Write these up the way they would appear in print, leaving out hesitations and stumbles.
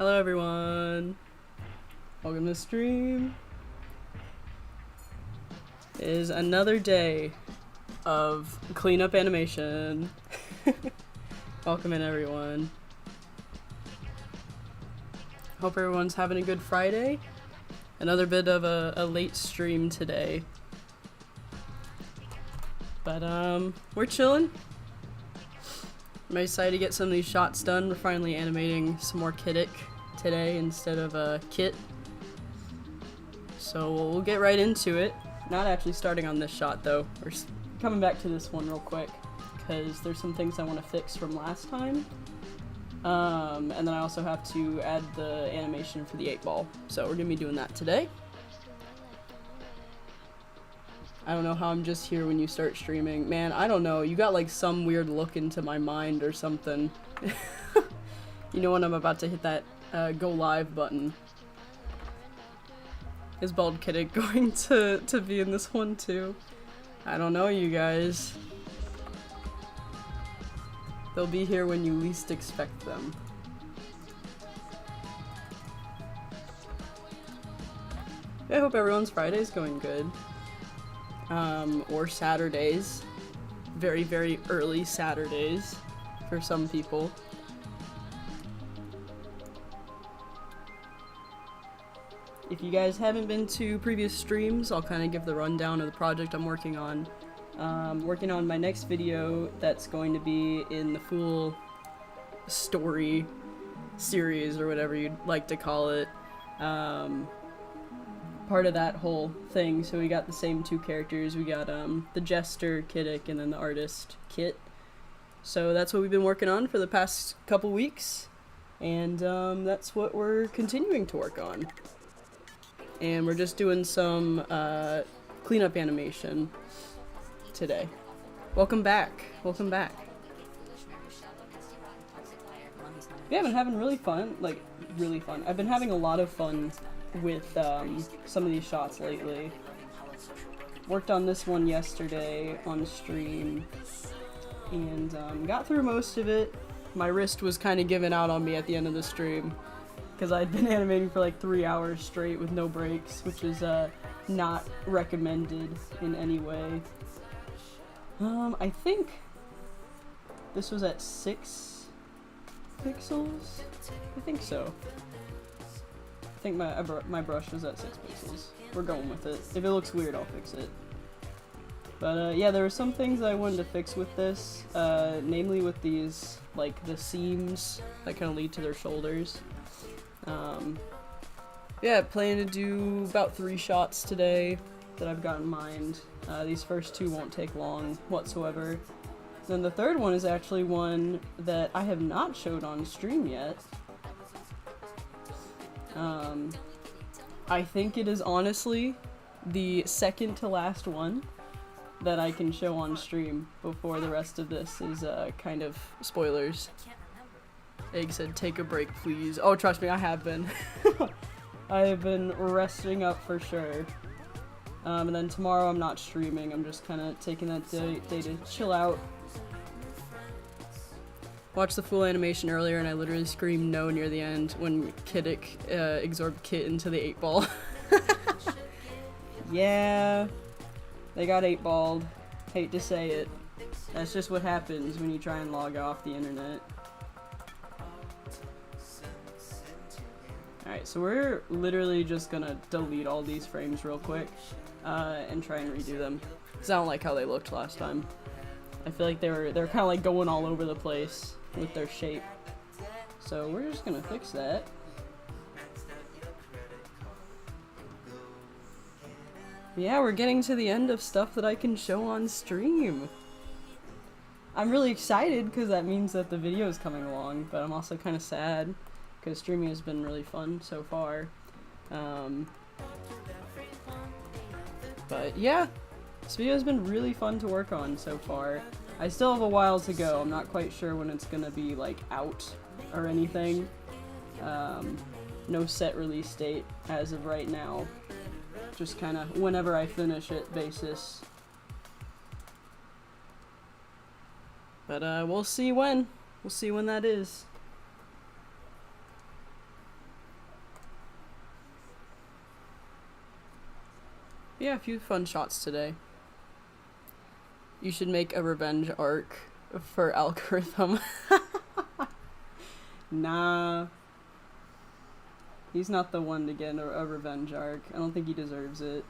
Hello everyone, welcome to the stream. It is another day of cleanup animation. Welcome in everyone. Hope everyone's having a good Friday. Another bit of a late stream today. But we're chilling. I'm excited to get some of these shots done. We're finally animating some more Kittick today instead of Kit. So we'll get right into it. Not actually starting on this shot though. We're coming back to this one real quick because there's some things I want to fix from last time. And then I also have to add the animation for the 8-ball. So we're gonna be doing that today. I don't know how I'm just here when you start streaming. Man, I don't know. You got like some weird look into my mind or something. You know when I'm about to hit that go live button. Is Bald Kittick going to be in this one too? I don't know, you guys. They'll be here when you least expect them. I hope everyone's Friday's going good. Or Saturdays. Very, very early Saturdays for some people. If you guys haven't been to previous streams, I'll kind of give the rundown of the project I'm working on. Working on my next video that's going to be in the full story series or whatever you'd like to call it. Part of that whole thing, so we got the same two characters. We got the jester Kittick and then the artist Kit. So that's what we've been working on for the past couple weeks, and that's what we're continuing to work on. And we're just doing some cleanup animation today. Welcome back. Welcome back. Yeah, I've been having really fun. Like, really fun. I've been having a lot of fun with some of these shots lately. Worked on this one yesterday on stream and got through most of it. My wrist was kind of giving out on me at the end of the stream because I'd been animating for like 3 hours straight with no breaks, which is not recommended in any way. I think this was at 6 pixels? I think so. I think my brush was at 6 pixels. We're going with it. If it looks weird, I'll fix it. But yeah, there were some things I wanted to fix with this, namely with these, like, the seams that kind of lead to their shoulders. Yeah, planning to do about 3 shots today that I've got in mind. These first 2 won't take long whatsoever. Then the third one is actually one that I have not showed on stream yet. I think it is honestly the second to last one that I can show on stream before the rest of this is kind of spoilers. Egg said, take a break please. Oh, trust me, I have been. I have been resting up for sure. And then tomorrow I'm not streaming, I'm just kind of taking that day to chill out. Watched the full animation earlier and I literally screamed no near the end when Kittick absorbed Kit into the 8-ball. Yeah, they got 8-balled. Hate to say it. That's just what happens when you try and log off the internet. Alright, so we're literally just gonna delete all these frames real quick and try and redo them. Because I don't like how they looked last time. I feel like they're kind of like going all over the place with their shape. So we're just gonna fix that. Yeah, we're getting to the end of stuff that I can show on stream. I'm really excited because that means that the video is coming along, but I'm also kind of sad because streaming has been really fun so far. But yeah, this video has been really fun to work on so far. I still have a while to go. I'm not quite sure when it's gonna be like out or anything. No set release date as of right now. Just kind of whenever I finish it basis. But we'll see when. We'll see when that is. Yeah, a few fun shots today. You should make a revenge arc for Algorithm. Nah. He's not the one to get a revenge arc. I don't think he deserves it.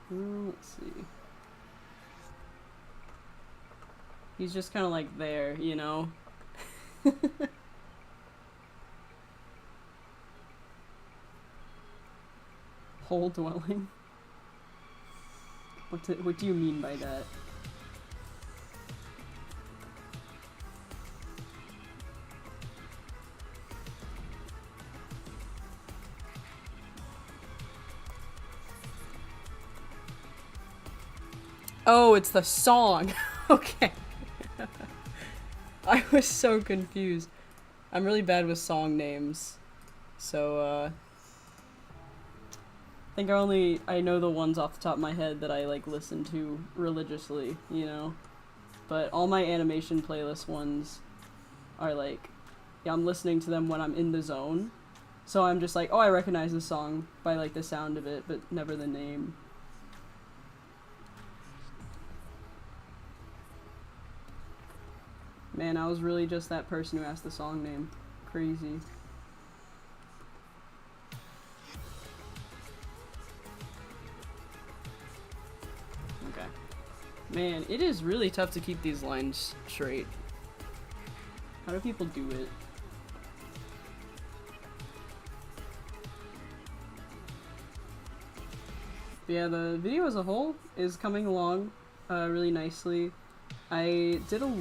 Let's see. He's just kind of like there, you know? Hole dwelling? What do you mean by that? Oh, it's the song. Okay. I was so confused. I'm really bad with song names. So, I think I know the ones off the top of my head that I, like, listen to religiously, you know? But all my animation playlist ones are, like, yeah, I'm listening to them when I'm in the zone. So I'm just like, oh, I recognize this song by, like, the sound of it, but never the name. Man, I was really just that person who asked the song name. Crazy. Okay. Man, it is really tough to keep these lines straight. How do people do it? But yeah, the video as a whole is coming along really nicely. I did a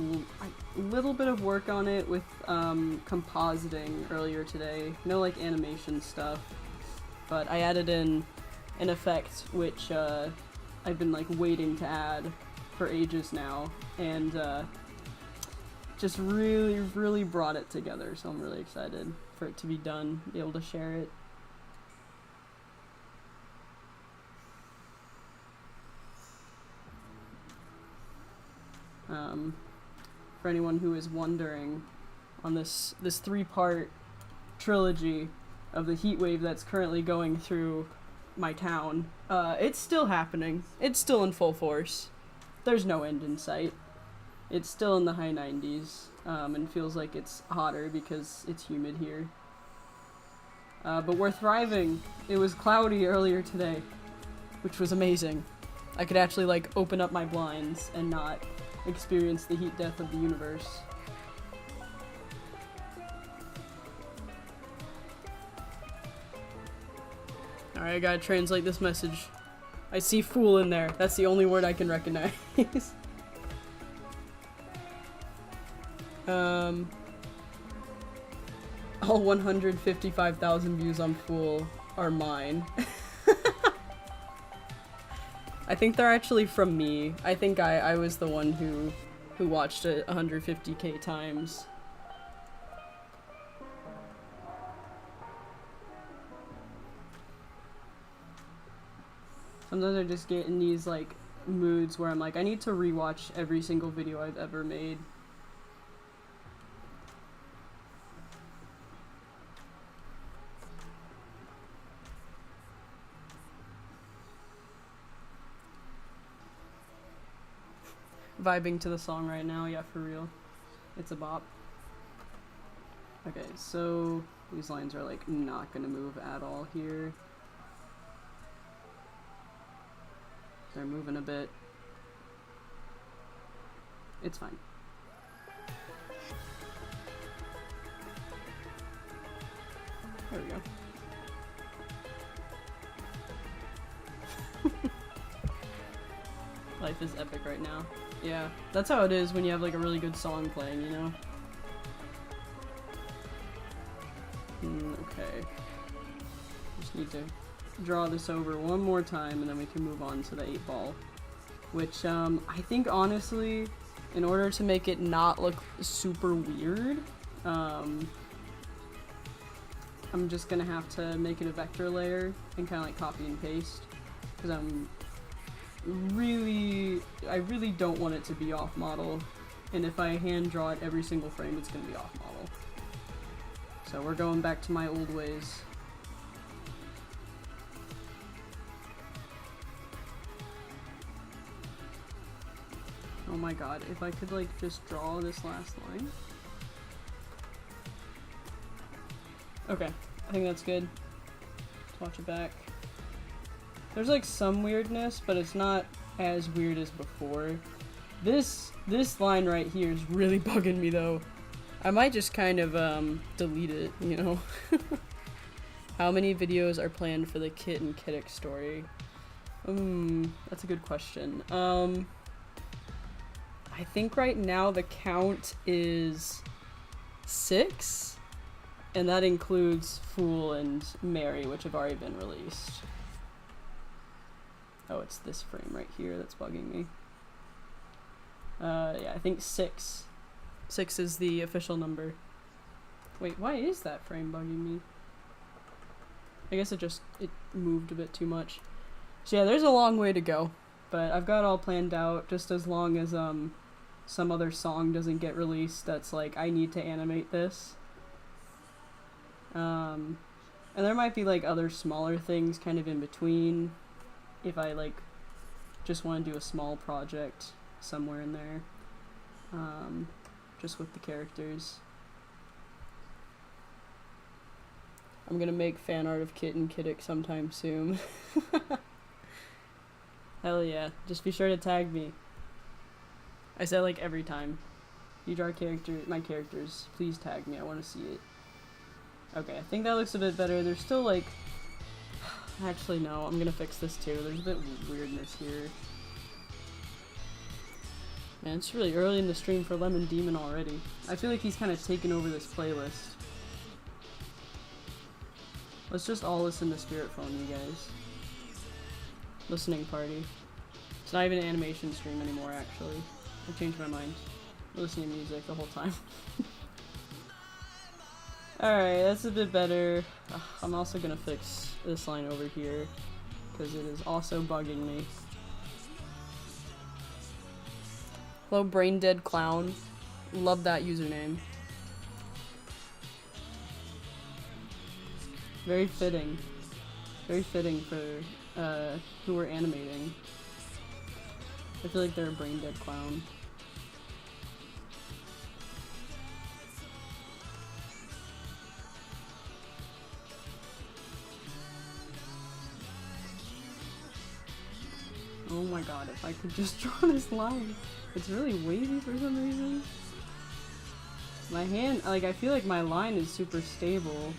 little bit of work on it with compositing earlier today. No, like, animation stuff. But I added in an effect which I've been, like, waiting to add for ages now. And just really, really brought it together. So I'm really excited for it to be done, be able to share it. For anyone who is wondering, on this 3-part trilogy of the heat wave that's currently going through my town, it's still happening. It's still in full force. There's no end in sight. It's still in the high 90s, and feels like it's hotter because it's humid here. But we're thriving. It was cloudy earlier today, which was amazing. I could actually, like, open up my blinds and not experience the heat death of the universe. Alright, I gotta translate this message. I see fool in there. That's the only word I can recognize. All 155,000 views on Fool are mine. I think they're actually from me. I think I was the one who watched it 150k times. Sometimes I just get in these, like, moods where I'm like, I need to rewatch every single video I've ever made. Vibing to the song right now, yeah, for real. It's a bop. Okay, so these lines are, like, not gonna move at all here. They're moving a bit. It's fine. There we go. Life is epic right now. Yeah, that's how it is when you have, like, a really good song playing, you know? Okay. Just need to draw this over one more time and then we can move on to the 8-ball. Which, I think, honestly, in order to make it not look super weird, I'm just gonna have to make it a vector layer and kind of, like, copy and paste. Because I really don't want it to be off model, and if I hand draw it every single frame, it's gonna be off model. So we're going back to my old ways. Oh my god, if I could like just draw this last line. Okay, I think that's good. Let's watch it back. There's like some weirdness, but it's not as weird as before. This line right here is really bugging me though. I might just kind of delete it, you know. How many videos are planned for the Kit and Kittick story? That's a good question. I think right now the count is 6, and that includes Fool and Mary, which have already been released. Oh, it's this frame right here that's bugging me. Yeah, I think 6. 6 is the official number. Wait, why is that frame bugging me? I guess it moved a bit too much. So yeah, there's a long way to go, but I've got it all planned out, just as long as some other song doesn't get released that's like, I need to animate this. And there might be like other smaller things kind of in between, if I like just want to do a small project somewhere in there, just with the characters. I'm gonna make fan art of Kit and Kittick sometime soon. Hell yeah, just be sure to tag me. I say like every time. You draw my characters, please tag me, I want to see it. Okay, I think that looks a bit better. There's still like... Actually no, I'm gonna fix this too. There's a bit of weirdness here. Man, it's really early in the stream for Lemon Demon already. I feel like he's kind of taken over this playlist. Let's just all listen to Spirit Phone, you guys. Listening party. It's not even an animation stream anymore, actually. I changed my mind. We're listening to music the whole time. Alright, that's a bit better. I'm also gonna fix this line over here, because it is also bugging me. Hello, Brain Dead Clown. Love that username. Very fitting. Very fitting for who we're animating. I feel like they're a Brain Dead Clown. Oh my god, if I could just draw this line. It's really wavy for some reason. My hand, like, I feel like my line is super stable.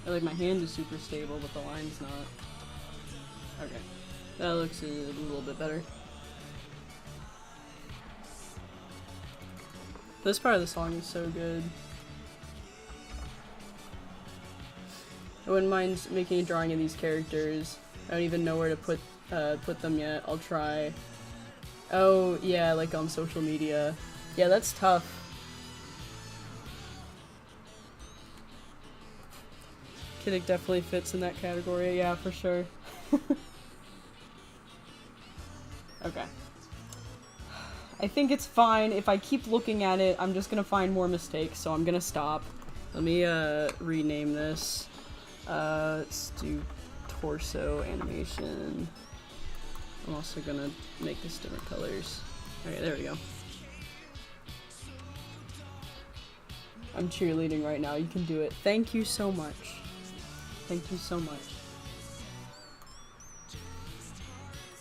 Or like my hand is super stable, but the line's not. Okay. That looks a little bit better. This part of the song is so good. I wouldn't mind making a drawing of these characters. I don't even know where to put them yet. I'll try. Oh, yeah, like on social media. Yeah, that's tough. Kittick definitely fits in that category, yeah, for sure. Okay. I think it's fine. If I keep looking at it, I'm just gonna find more mistakes, so I'm gonna stop. Let me, rename this. Let's do torso animation. I'm also gonna make this different colors. Okay, there we go. I'm cheerleading right now. You can do it. Thank you so much. Thank you so much.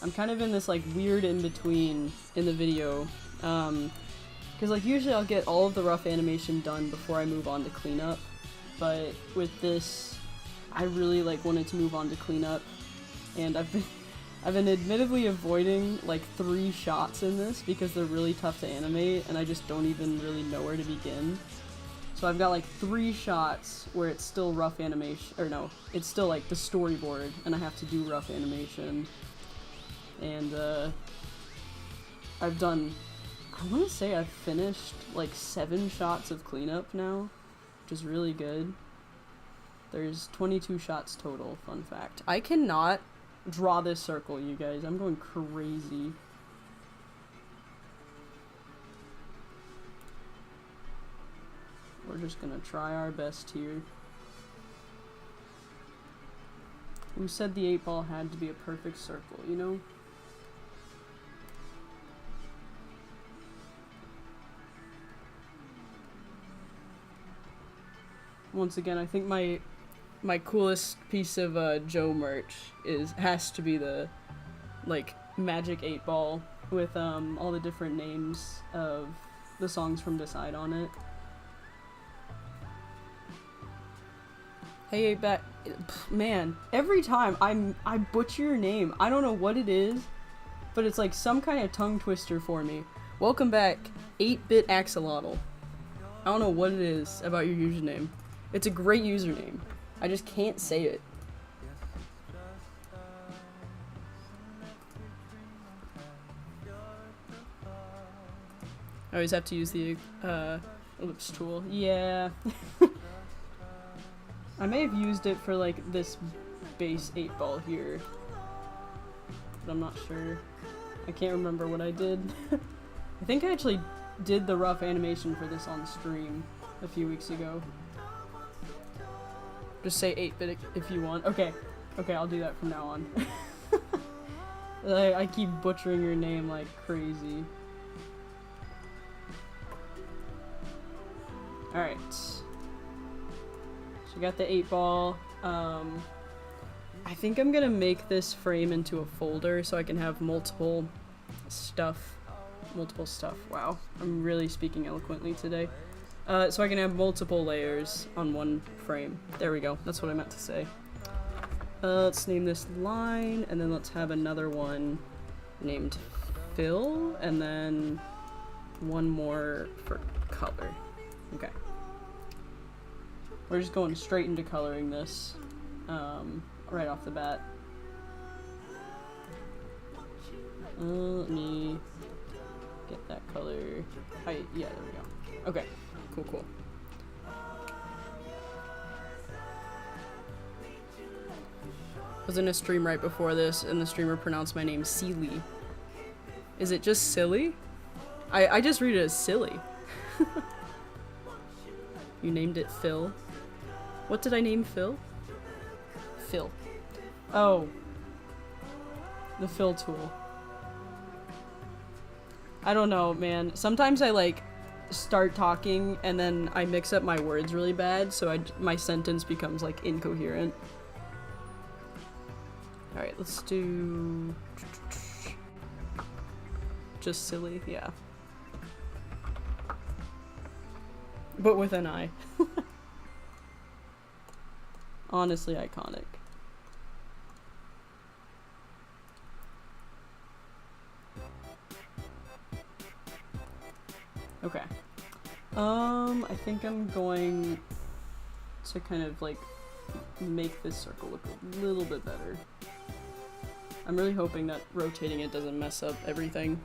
I'm kind of in this like weird in-between in the video. Because like usually I'll get all of the rough animation done before I move on to cleanup. But with this, I really like wanted to move on to cleanup. And I've been admittedly avoiding like 3 shots in this because they're really tough to animate and I just don't even really know where to begin. So I've got like 3 shots where it's still rough animation, or no, it's still like the storyboard and I have to do rough animation. And I've done, I want to say I've finished like 7 shots of cleanup now, which is really good. There's 22 shots total, fun fact. I cannot draw this circle, you guys. I'm going crazy. We're just gonna try our best here. Who said the 8 ball had to be a perfect circle, you know? Once again, I think my coolest piece of Joe merch has to be the like Magic 8 Ball with all the different names of the songs from Decide on it. Hey, back, man, every time I butcher your name. I don't know what it is, but it's like some kind of tongue twister for me. Welcome back, 8-bit axolotl. I don't know what it is about your username. It's a great username. I just can't say it. I always have to use the ellipse tool. Yeah. I may have used it for like this base 8 ball here, but I'm not sure. I can't remember what I did. I think I actually did the rough animation for this on stream a few weeks ago. Just say 8-bit if you want. Okay, I'll do that from now on. I keep butchering your name like crazy. Alright. So we got the 8 ball. I think I'm gonna make this frame into a folder so I can have multiple stuff. Wow, I'm really speaking eloquently today. So I can have multiple layers on one frame. There we go, that's what I meant to say. Let's name this line, and then let's have another one named Fill, and then one more for color. Okay. We're just going straight into coloring this, right off the bat. Let me get that color. Yeah, there we go. Okay, cool. I was in a stream right before this, and the streamer pronounced my name Sealy. Is it just silly? I just read it as silly. You named it Phil. What did I name Phil? Phil. Oh. The fill tool. I don't know, man. Sometimes I like start talking and then I mix up my words really bad, so my sentence becomes like incoherent. Alright, let's do just silly, yeah. But with an I. Honestly iconic. Okay. I think I'm going to kind of like make this circle look a little bit better. I'm really hoping that rotating it doesn't mess up everything.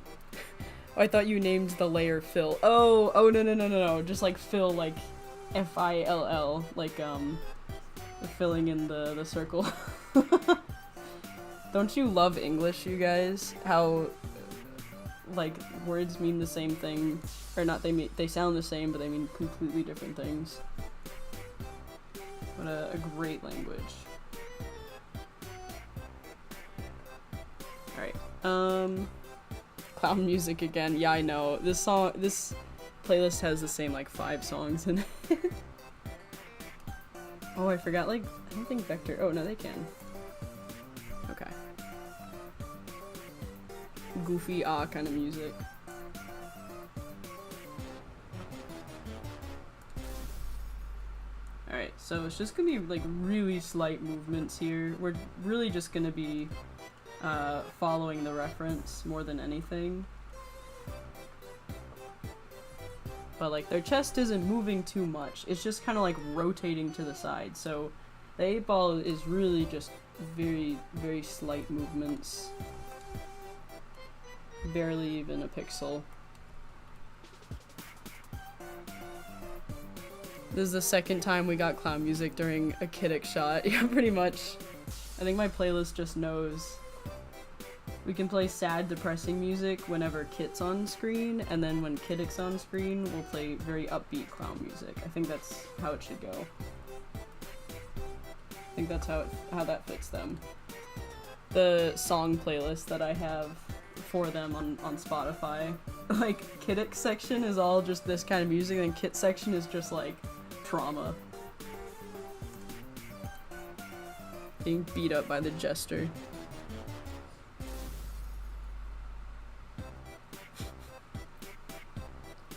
Oh, I thought you named the layer Fill. Oh, no. Just like fill, like F-I-L-L, like filling in the circle. Don't you love English, you guys? How like words mean the same thing, or not? They sound the same, but they mean completely different things. What a great language. All right. Clown music again. Yeah, I know. This playlist has the same like 5 songs in it. Oh, I forgot, like, I don't think Vector. Oh, no, they can. Okay. Goofy, kind of music. Alright, so it's just gonna be, like, really slight movements here. We're really just gonna be following the reference more than anything. But like their chest isn't moving too much, it's just kind of like rotating to the side, so the 8 ball is really just very, very slight movements. Barely even a pixel. This is the second time we got clown music during a Kittick shot. Yeah, pretty much. I think my playlist just knows. We can play sad, depressing music whenever Kit's on screen, and then when Kittick's on screen, we'll play very upbeat clown music. I think that's how it should go. I think that's how that fits them. The song playlist that I have for them on Spotify, like Kittick section is all just this kind of music, and Kit section is just like trauma. being beat up by the jester.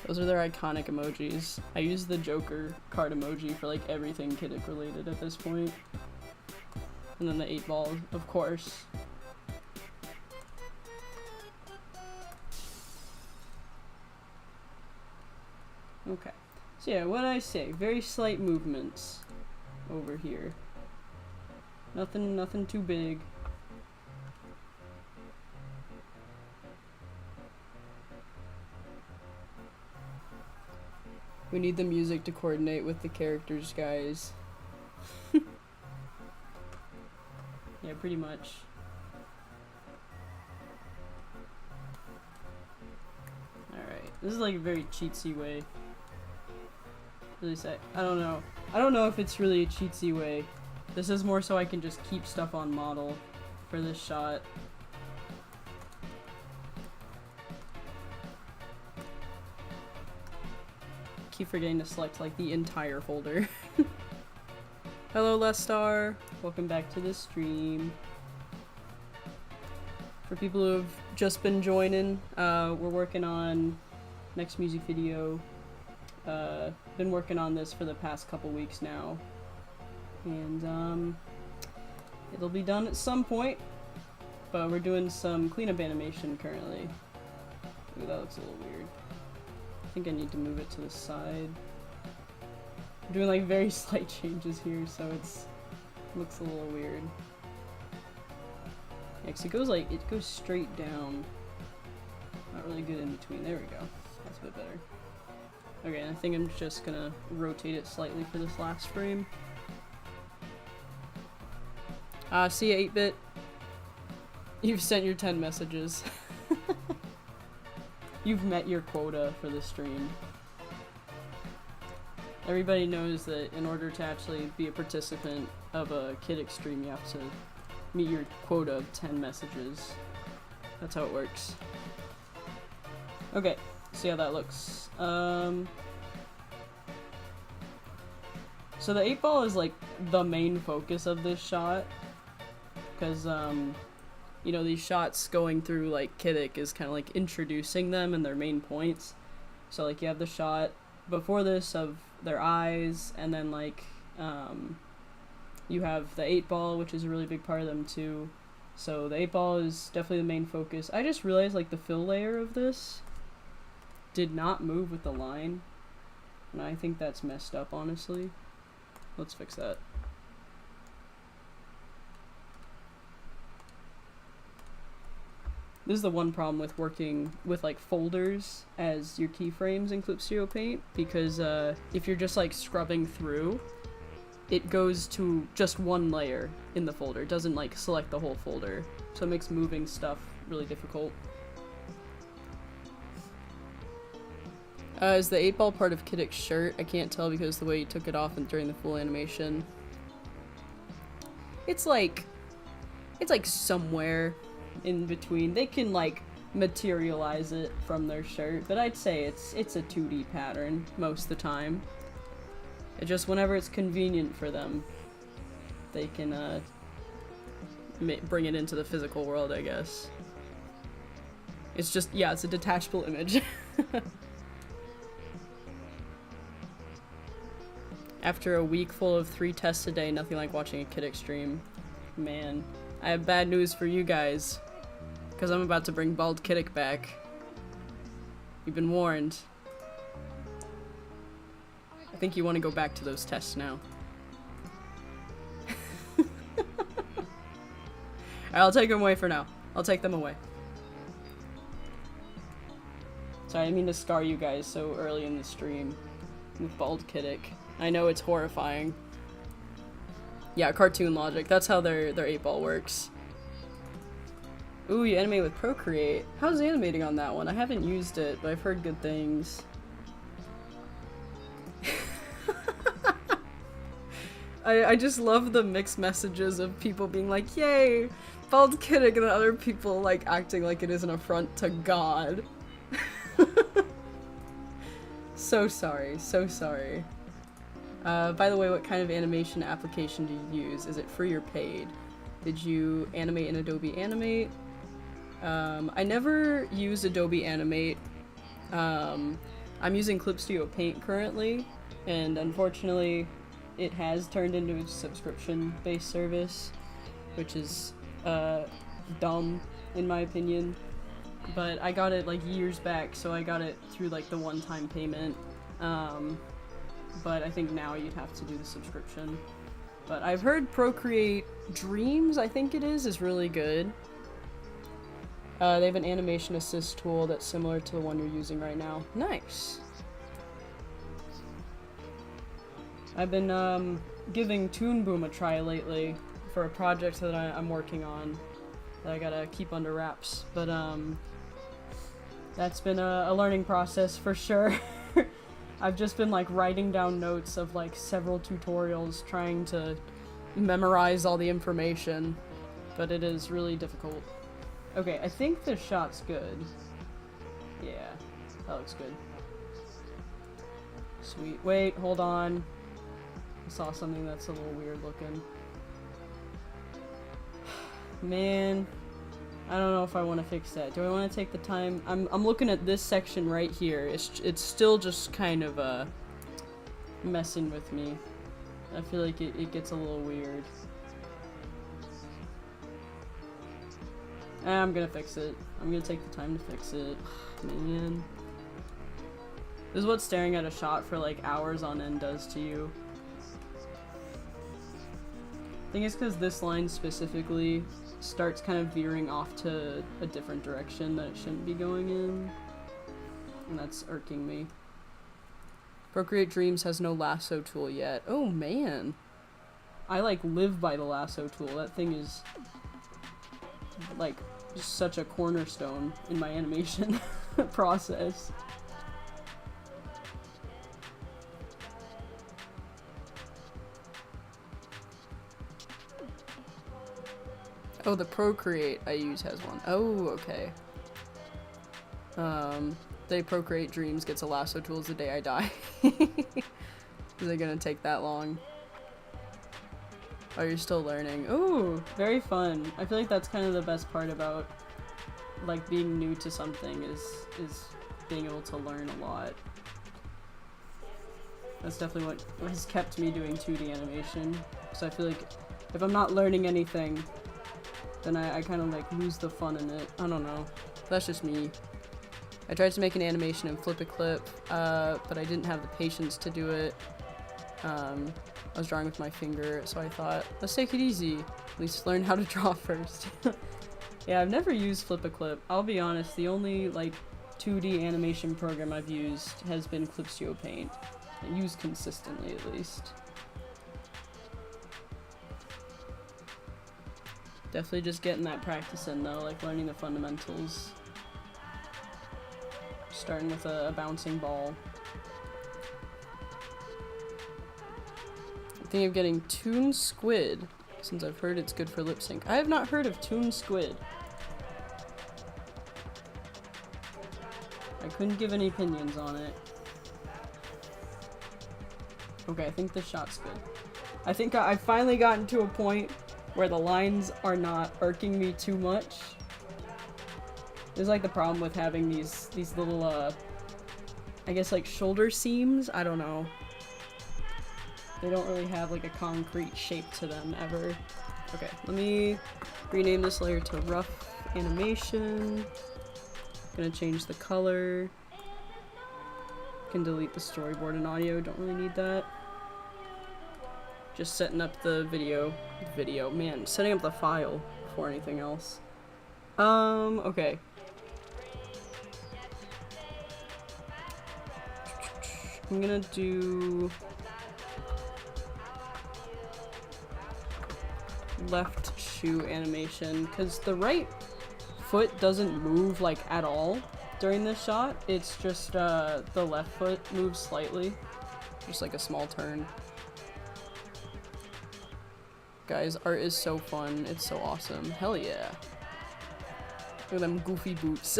Those are their iconic emojis. I use the Joker card emoji for like everything Kittick related at this point. And then the 8 ball, of course. Okay. So yeah, what did I say? Very slight movements over here. Nothing too big. We need the music to coordinate with the characters, guys. Yeah, pretty much. Alright, this is like a very cheatsy way. At least I don't know. I don't know if it's really a cheatsy way. This is more so I can just keep stuff on model for this shot. Keep forgetting to select like the entire folder. Hello Lestar, welcome back to the stream. For people who have just been joining, we're working on next music video. Been working on this for the past couple weeks now, and it'll be done at some point, but we're doing some cleanup animation currently. Ooh, that looks a little weird. I think I need to move it to the side. I'm doing like very slight changes here, so it looks a little weird. Yeah, 'cause it goes straight down. Not really good in between. There we go. That's a bit better. Okay, I think I'm just gonna rotate it slightly for this last frame. See ya, 8-bit. You've sent your 10 messages. You've met your quota for the stream. Everybody knows that in order to actually be a participant of a Kittick stream, you have to meet your quota of 10 messages. That's how it works. Okay, see how that looks. So the 8 ball is like the main focus of this shot, because you know, these shots going through like Kittick is kind of like introducing them and their main points. So like you have the shot before this of their eyes, and then like you have the 8 ball, which is a really big part of them too. So the 8 ball is definitely the main focus. I just realized like the fill layer of this did not move with the line, and I think that's messed up, honestly. Let's fix that. This is the one problem with working with like folders as your keyframes in Clip Studio Paint, because if you're just like scrubbing through, it goes to just one layer in the folder. It doesn't like select the whole folder, so it makes moving stuff really difficult. Is the 8 ball part of Kittick's shirt? I can't tell because the way he took it off and during the full animation. It's like somewhere in between. They can like materialize it from their shirt, but I'd say it's a 2D pattern most of the time. It just whenever it's convenient for them, they can bring it into the physical world, I guess. It's just, yeah, it's a detachable image. After a week full of 3 tests a day, nothing like watching a Kittick stream. Man, I have bad news for you guys, because I'm about to bring Bald Kittick back. You've been warned. I think you want to go back to those tests now. Alright, I'll take them away for now. I'll take them away. Sorry, I didn't mean to scar you guys so early in the stream with Bald Kittick. I know it's horrifying. Yeah, cartoon logic. That's how their 8 ball works. Ooh, you animate with Procreate. How's animating on that one? I haven't used it, but I've heard good things. I just love the mixed messages of people being like, yay, Bald Kittick, and then other people like acting like it is an affront to God. So sorry, so sorry. By the way, what kind of animation application do you use? Is it free or paid? Did you animate in Adobe Animate? I never use Adobe Animate. I'm using Clip Studio Paint currently, and unfortunately it has turned into a subscription-based service, which is dumb in my opinion. But I got it like years back, so I got it through like the one-time payment. But I think now you'd have to do the subscription. But I've heard Procreate Dreams, I think it is really good. They have an animation assist tool that's similar to the one you're using right now. Nice! I've been giving Toon Boom a try lately for a project that I'm working on that I gotta keep under wraps. But that's been a learning process for sure. I've just been like writing down notes of like several tutorials trying to memorize all the information, but it is really difficult. Okay, I think this shot's good. Yeah, that looks good. Sweet. Wait, hold on. I saw something that's a little weird looking. Man, I don't know if I want to fix that. Do I want to take the time? I'm looking at this section right here. It's still just kind of messing with me. I feel like it gets a little weird. I'm gonna fix it. I'm gonna take the time to fix it. Man. This is what staring at a shot for like hours on end does to you. I think it's because this line specifically starts kind of veering off to a different direction that it shouldn't be going in. And that's irking me. Procreate Dreams has no lasso tool yet. Oh man. I like live by the lasso tool. That thing is like just such a cornerstone in my animation process. Oh, the Procreate I use has one. Oh, okay. The Procreate Dreams gets a lasso tools the day I die. Is it gonna take that long? Oh, you're still learning. Ooh, very fun. I feel like that's kind of the best part about like being new to something is being able to learn a lot. That's definitely what has kept me doing 2D animation. So I feel like if I'm not learning anything, then I kind of like lose the fun in it. I don't know. That's just me. I tried to make an animation in Flip a Clip, but I didn't have the patience to do it. I was drawing with my finger, so I thought, let's take it easy. At least learn how to draw first. Yeah, I've never used Flip a Clip. I'll be honest, the only like 2D animation program I've used has been Clip Studio Paint. I use consistently at least. Definitely just getting that practice in though, like learning the fundamentals. Starting with a bouncing ball. I'm thinking of getting Toon Squid, since I've heard it's good for lip sync. I have not heard of Toon Squid. I couldn't give any opinions on it. Okay, I think this shot's good. I think I've finally gotten to a point where the lines are not irking me too much. There's like the problem with having these little, I guess like shoulder seams? I don't know. They don't really have like a concrete shape to them ever. Okay, let me rename this layer to rough animation. Gonna change the color. Can delete the storyboard and audio, don't really need that. Just setting up the video, man, setting up the file before anything else. Okay. I'm gonna do left shoe animation, because the right foot doesn't move like at all during this shot. It's just the left foot moves slightly, just like a small turn. Guys, art is so fun. It's so awesome. Hell yeah. Look at them goofy boots.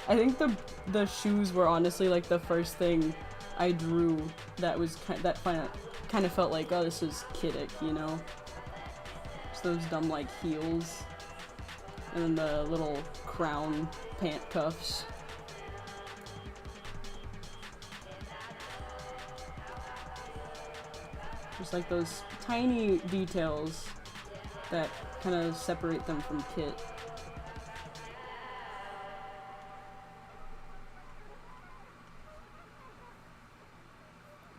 I think the shoes were honestly like the first thing I drew that was that kind of felt like, oh, this is Kittick, you know? Just those dumb like heels, and then the little crown pant cuffs. Just like those tiny details that kind of separate them from Kit.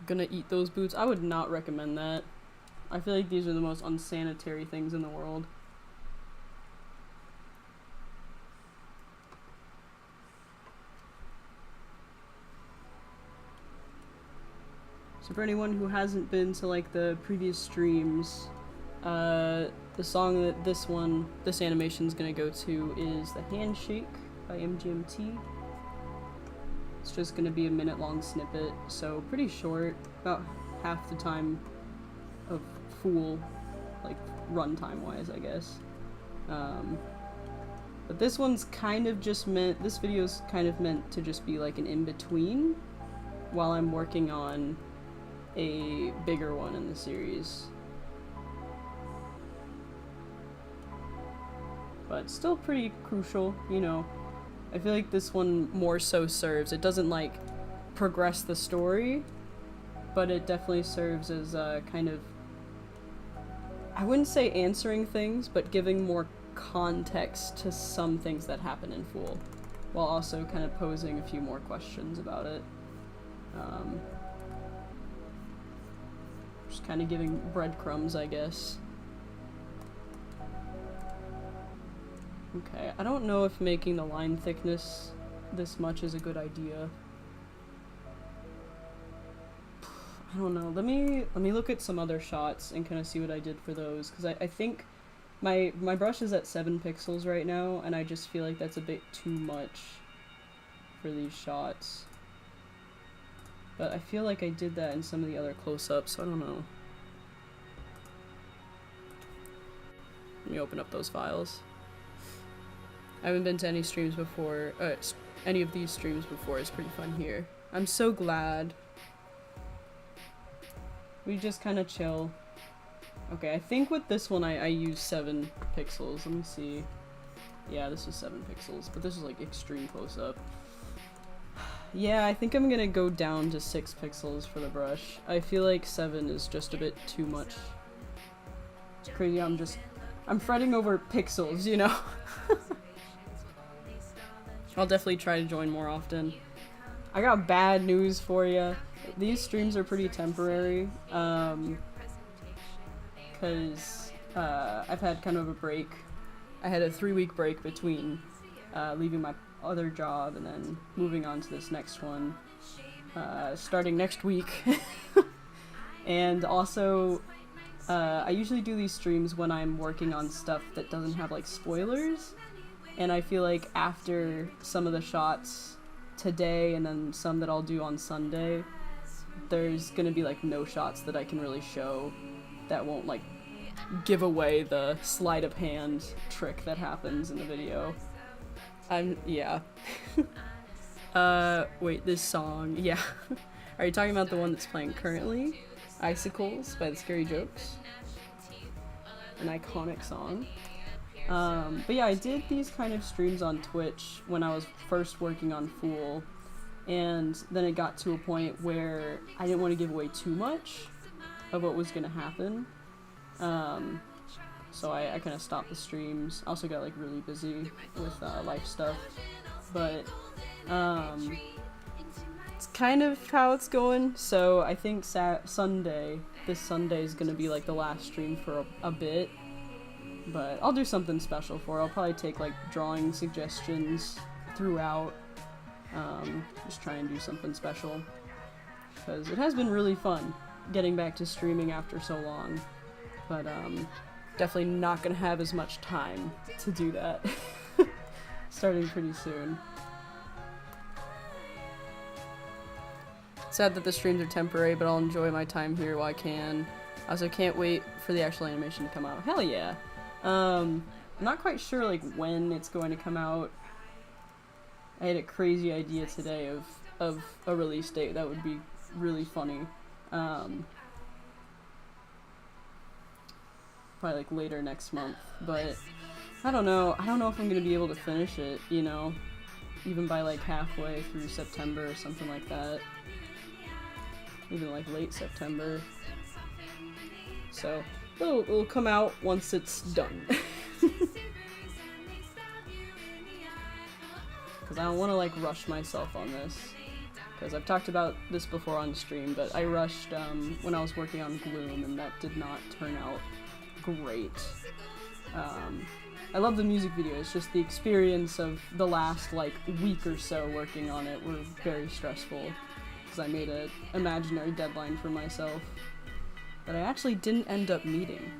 Gonna eat those boots? I would not recommend that. I feel like these are the most unsanitary things in the world. So for anyone who hasn't been to like the previous streams, the song that this animation's gonna go to is The Handshake by MGMT. It's just gonna be a minute-long snippet, so pretty short, about half the time of Fool, like runtime-wise, I guess. But this one's kind of just this video's kind of meant to just be like an in-between while I'm working on a bigger one in the series. But still pretty crucial, you know. I feel like this one more so serves. It doesn't like progress the story, but it definitely serves as kind of, I wouldn't say answering things, but giving more context to some things that happen in Fool, while also kind of posing a few more questions about it. Just kind of giving breadcrumbs, I guess. Okay, I don't know if making the line thickness this much is a good idea. I don't know. Let me look at some other shots and kind of see what I did for those, because I think my brush is at 7 pixels right now, and I just feel like that's a bit too much for these shots. But I feel like I did that in some of the other close-ups, so I don't know. Let me open up those files. I haven't been to any streams before, any of these streams before. It's pretty fun here. I'm so glad. We just kind of chill. Okay, I think with this one I used 7 pixels. Let me see. Yeah, this was 7 pixels, but this is like extreme close-up. Yeah, I think I'm gonna go down to 6 pixels for the brush. I feel like 7 is just a bit too much. It's crazy, I'm fretting over pixels, you know? I'll definitely try to join more often. I got bad news for you. These streams are pretty temporary, because I've had kind of a break. I had a 3-week break between leaving my other job and then moving on to this next one, starting next week. And also, I usually do these streams when I'm working on stuff that doesn't have like spoilers, and I feel like after some of the shots today and then some that I'll do on Sunday, there's gonna be like no shots that I can really show that won't like give away the sleight of hand trick that happens in the video. Yeah. Wait, this song, yeah. Are you talking about the one that's playing currently? Icicles by the Scary Jokes. An iconic song. But yeah, I did these kind of streams on Twitch when I was first working on Fool, and then it got to a point where I didn't want to give away too much of what was gonna happen. So I kind of stopped the streams. I also got like really busy with life stuff, but it's kind of how it's going. So I think this Sunday is gonna be like the last stream for a bit, but I'll do something special for it. I'll probably take like drawing suggestions throughout, just try and do something special, because it has been really fun getting back to streaming after so long, but definitely not gonna have as much time to do that. Starting pretty soon. Sad that the streams are temporary, but I'll enjoy my time here while I can. I also can't wait for the actual animation to come out. Hell yeah! I'm not quite sure like when it's going to come out. I had a crazy idea today of a release date that would be really funny. Probably like later next month, but I don't know if I'm gonna be able to finish it, you know, even by like halfway through September or something like that. Even like late September. So it'll come out once it's done. Because I don't want to like rush myself on this. Because I've talked about this before on stream, but I rushed when I was working on Gloom, and that did not turn out great. I love the music video, it's just the experience of the last like week or so working on it were very stressful. Because I made an imaginary deadline for myself that I actually didn't end up meeting.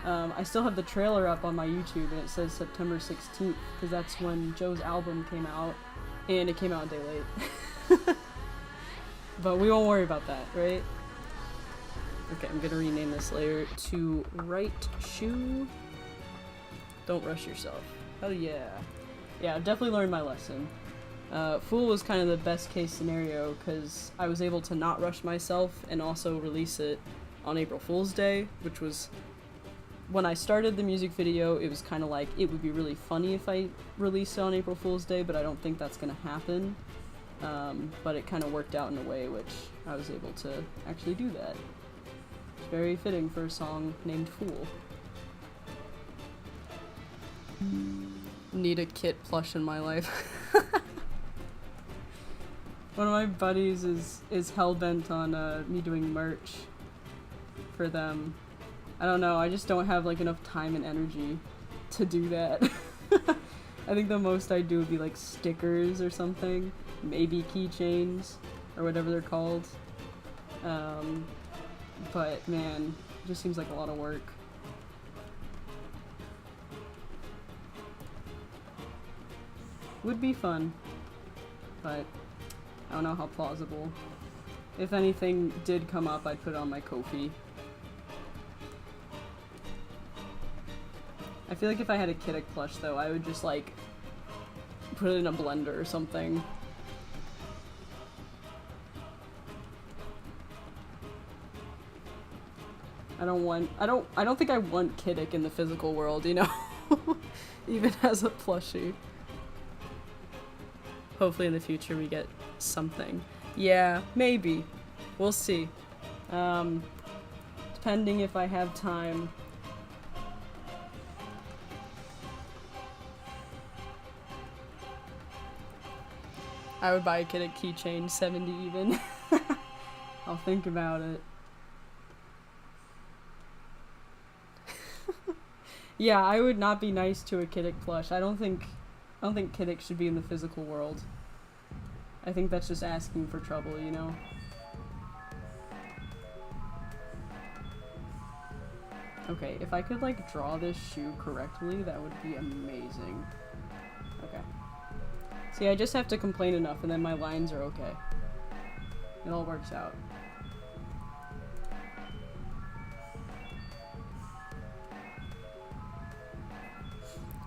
I still have the trailer up on my YouTube, and it says September 16th, because that's when Joe's album came out, and it came out a day late. But we won't worry about that, right? Okay, I'm gonna rename this layer to Right Shoe. Don't rush yourself. Oh yeah. Yeah, I've definitely learned my lesson. Fool was kind of the best case scenario, because I was able to not rush myself and also release it on April Fool's Day, which was, when I started the music video, it was kind of like, it would be really funny if I released it on April Fool's Day, but I don't think that's going to happen. But it kind of worked out in a way which I was able to actually do that. It's very fitting for a song named Fool. Need a Kit plush in my life. One of my buddies is hell-bent on me doing merch for them. I don't know, I just don't have like enough time and energy to do that. I think the most I'd do would be like stickers or something, maybe keychains or whatever they're called. But man, it just seems like a lot of work. Would be fun, but I don't know how plausible. If anything did come up, I'd put it on my Ko-fi. I feel like if I had a Kittick plush though, I would just like put it in a blender or something. I don't think I want Kittick in the physical world, you know? Even as a plushie. Hopefully in the future we get something. Yeah, maybe. We'll see. Depending if I have time. I would buy a Kittick keychain, 70 even. I'll think about it. Yeah, I would not be nice to a Kittick plush. I don't think Kittick should be in the physical world. I think that's just asking for trouble, you know? Okay, if I could like draw this shoe correctly, that would be amazing. Okay. See, I just have to complain enough and then my lines are okay. It all works out.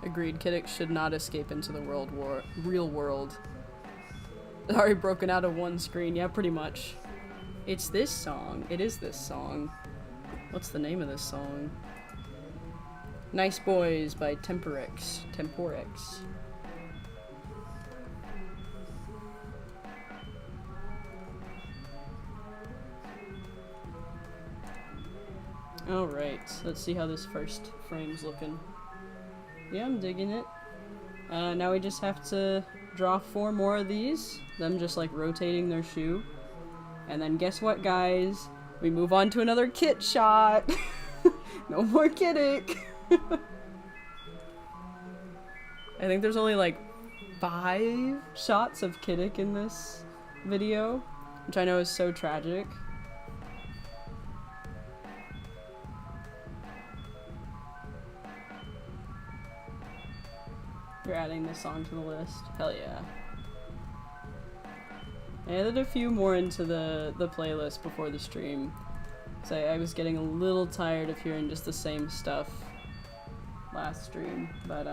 Agreed, Kittick should not escape into the real world. Already broken out of one screen, yeah, pretty much. It's this song. It is this song. What's the name of this song? Nice Boys by Temporex. Alright, let's see how this first frame's looking. Yeah, I'm digging it. Now we just have to draw 4 more of these, them just like rotating their shoe. And then guess what, guys? We move on to another Kit shot! No more Kittick! I think there's only like 5 shots of Kittick in this video, which I know is so tragic. You're adding this song to the list. Hell yeah. I added a few more into the playlist before the stream. So I was getting a little tired of hearing just the same stuff last stream. But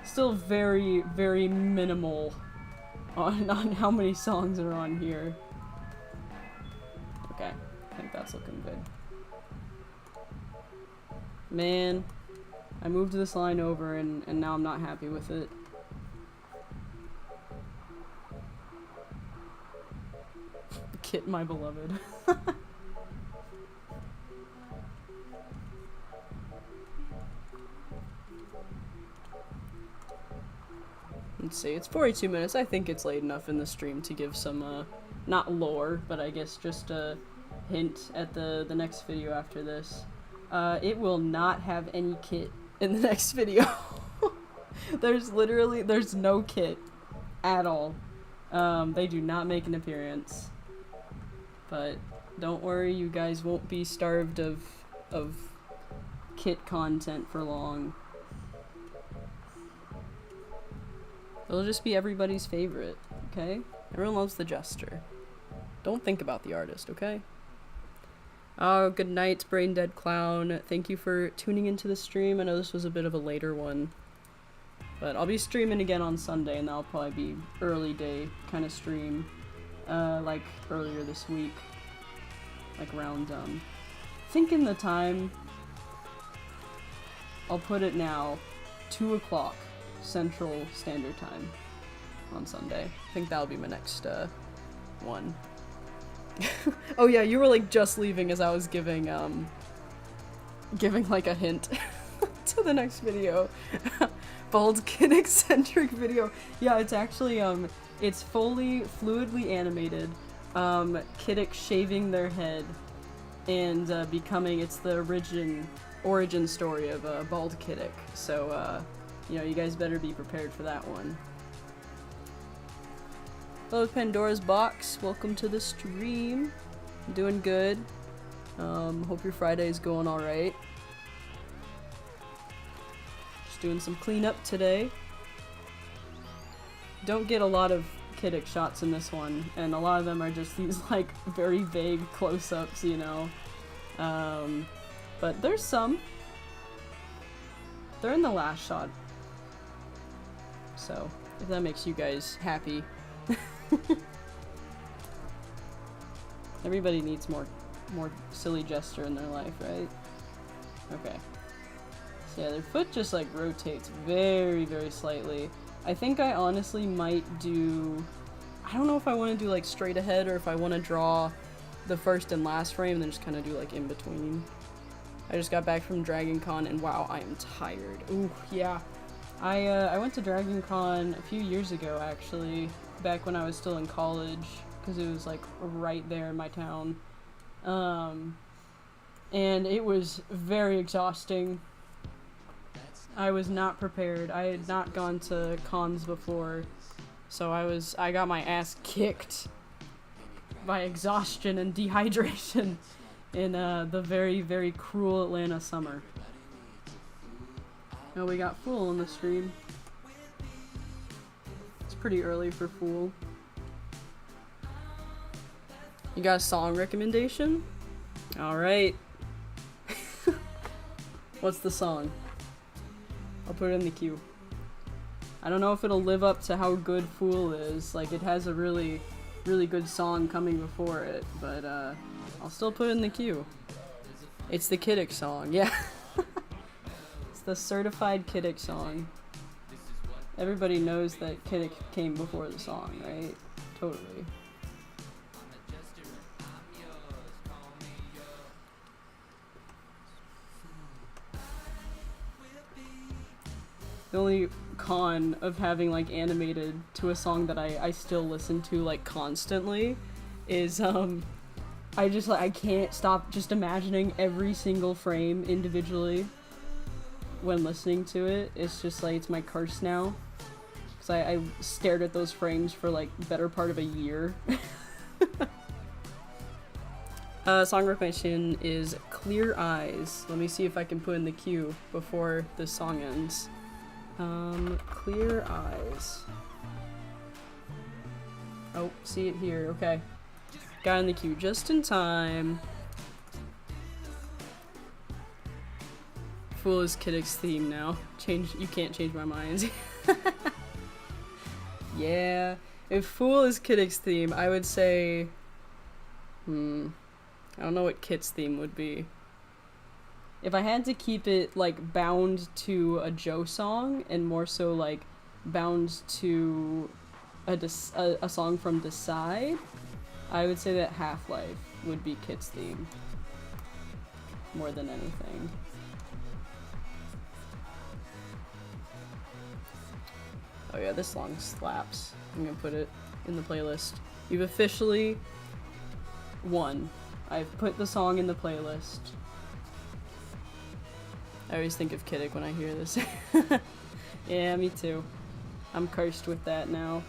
still very, very minimal on how many songs are on here. Okay, I think that's looking good. Man, I moved this line over and now I'm not happy with it. Kit, my beloved. Let's see, it's 42 minutes. I think it's late enough in the stream to give some, not lore, but I guess just a hint at the next video after this. It will not have any Kit in the next video. There's no Kit at all. They do not make an appearance. But don't worry, you guys won't be starved of Kit content for long. It'll just be everybody's favorite, okay? Everyone loves the jester. Don't think about the artist, okay? Oh, good night, Brain Dead Clown. Thank you for tuning into the stream. I know this was a bit of a later one. But I'll be streaming again on Sunday, and that'll probably be early day kind of stream. Like earlier this week. Like around, thinking the time, I'll put it now, 2 o'clock Central Standard Time on Sunday. I think that'll be my next, one. Oh yeah, you were like just leaving as I was giving like a hint to the next video. Bald Kittick centric video. Yeah, it's actually, it's fully fluidly animated. Kittick shaving their head and becoming, it's the origin story of Bald Kittick. So, you know, you guys better be prepared for that one. Hello, Pandora's Box. Welcome to the stream. I'm doing good. Hope your Friday's going alright. Just doing some cleanup today. Don't get a lot of Kittick shots in this one, and a lot of them are just these, like, very vague close-ups, you know. But there's some. They're in the last shot. So, if that makes you guys happy. Everybody needs more silly jester in their life, right? Okay. So yeah, their foot just like rotates very, very slightly. I think I honestly might do, I don't know if I want to do like straight ahead or if I want to draw the first and last frame and then just kind of do like in between. I just got back from Dragon Con and wow, I am tired. Ooh, yeah. I went to Dragon Con a few years ago actually, back when I was still in college, because it was like right there in my town. And it was very exhausting. I was not prepared. I had not gone to cons before, so I got my ass kicked by exhaustion and dehydration in the very, very cruel Atlanta summer. Oh, we got Fool on the stream. It's pretty early for Fool. You got a song recommendation? Alright. What's the song? I'll put it in the queue. I don't know if it'll live up to how good Fool is. Like, it has a really, really good song coming before it, but I'll still put it in the queue. It's the Kittick song, yeah. It's the certified Kittick song. Everybody knows that Kittick came before the song, right? Totally. The only con of having like animated to a song that I still listen to like constantly is I can't stop just imagining every single frame individually when listening to it. It's just like, it's my curse now. Because I stared at those frames for like the better part of a year. Song recommendation is Clear Eyes. Let me see if I can put in the queue before the song ends. Clear Eyes. Oh, see it here, okay. Got in the queue just in time. Fool is Kittick's theme now. You can't change my mind. Yeah. If Fool is Kittick's theme, I would say... I don't know what Kit's theme would be. If I had to keep it, like, bound to a Joe song, and more so, like, bound to a song from Decide, I would say that Half-Life would be Kit's theme. More than anything. Oh yeah, this song slaps. I'm gonna put it in the playlist. You've officially won. I've put the song in the playlist. I always think of Kittick when I hear this. Yeah, me too. I'm cursed with that now.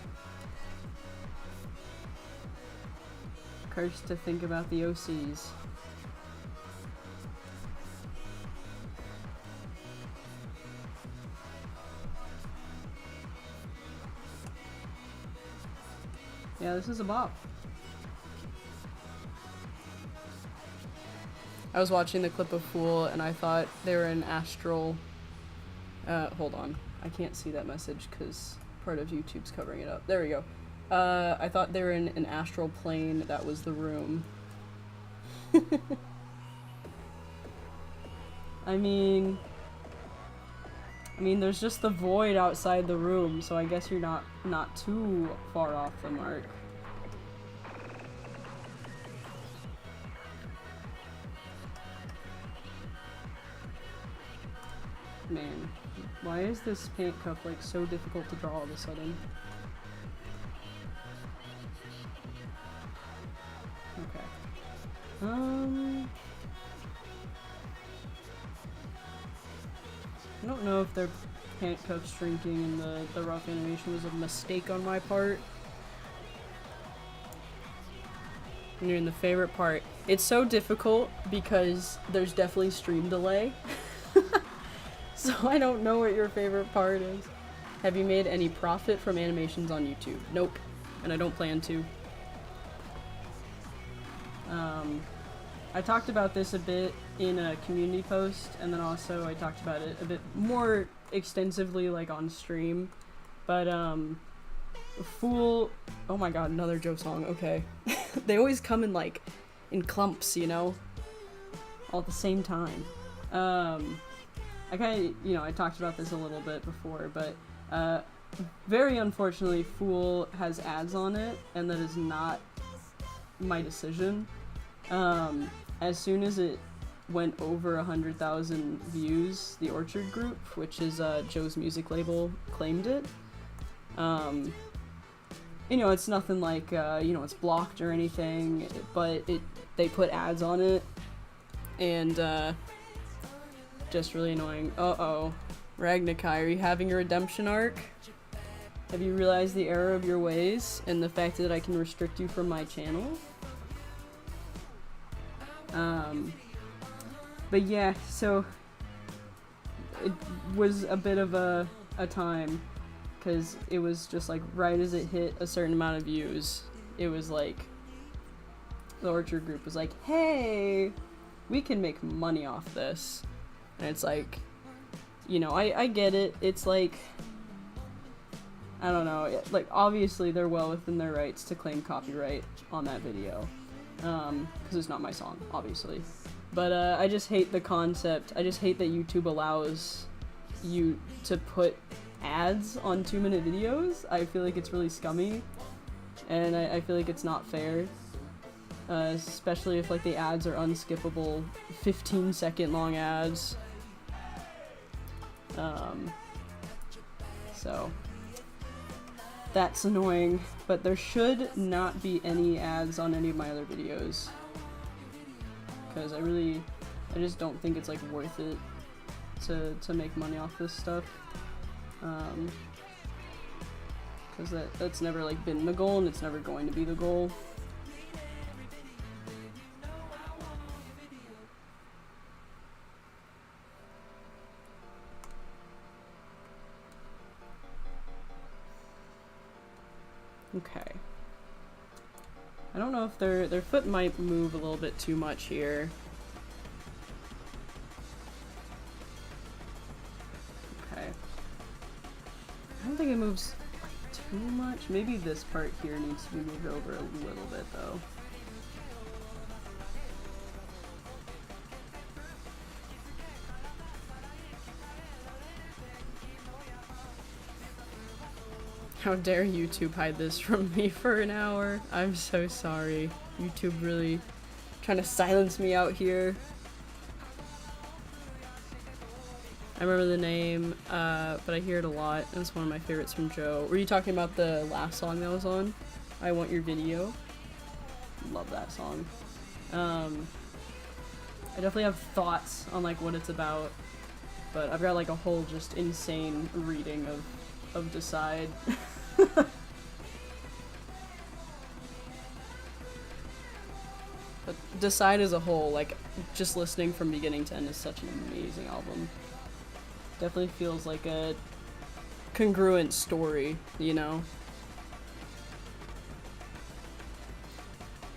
Cursed to think about the OCs. Yeah, this is a bop. I was watching the clip of Fool and I thought they were in astral... hold on. I can't see that message because part of YouTube's covering it up. There we go. I thought they were in an astral plane. That was the room. I mean, there's just the void outside the room, so I guess you're not too far off the mark. Man, why is this paint cup like so difficult to draw all of a sudden? Okay. I don't know if their paint cup shrinking and the rough animation was a mistake on my part. And you're in the favorite part. It's so difficult because there's definitely stream delay. So I don't know what your favorite part is. Have you made any profit from animations on YouTube? Nope. And I don't plan to. I talked about this a bit in a community post, and then also I talked about it a bit more extensively, like, on stream. But, Fool... Oh my god, another Joe song, okay. They always come in, like, in clumps, you know? All at the same time. I kind of, you know, I talked about this a little bit before, but, very unfortunately, Fool has ads on it, and that is not my decision. As soon as it went over 100,000 views, the Orchard Group, which is Joe's music label, claimed it. You know, it's nothing like, you know, it's blocked or anything, but they put ads on it, and just really annoying. Uh-oh. Ragnakai, are you having a redemption arc? Have you realized the error of your ways and the fact that I can restrict you from my channel? But yeah, so it was a bit of a time, because it was just like right as it hit a certain amount of views, it was like the Orchard Group was like, hey, we can make money off this. And it's like, you know, I get it. It's like, I don't know, like obviously they're well within their rights to claim copyright on that video. Because it's not my song, obviously. But I just hate the concept. I just hate that YouTube allows you to put ads on 2-minute videos. I feel like it's really scummy, and I feel like it's not fair. Especially if like the ads are unskippable, 15-second long ads. So that's annoying, but there should not be any ads on any of my other videos, because I just don't think it's like worth it to make money off this stuff, because that's never like been the goal, and it's never going to be the goal. Okay. I don't know if their foot might move a little bit too much here. Okay. I don't think it moves like, too much. Maybe this part here needs to be moved over a little bit though. How dare YouTube hide this from me for an hour? I'm so sorry. YouTube really trying to silence me out here. I remember the name, but I hear it a lot, and it's one of my favorites from Joe. Were you talking about the last song that was on? I Want Your Video? Love that song. I definitely have thoughts on like what it's about, but I've got like a whole just insane reading of Decide. But Decide as a whole, like, just listening from beginning to end is such an amazing album. Definitely feels like a congruent story, you know?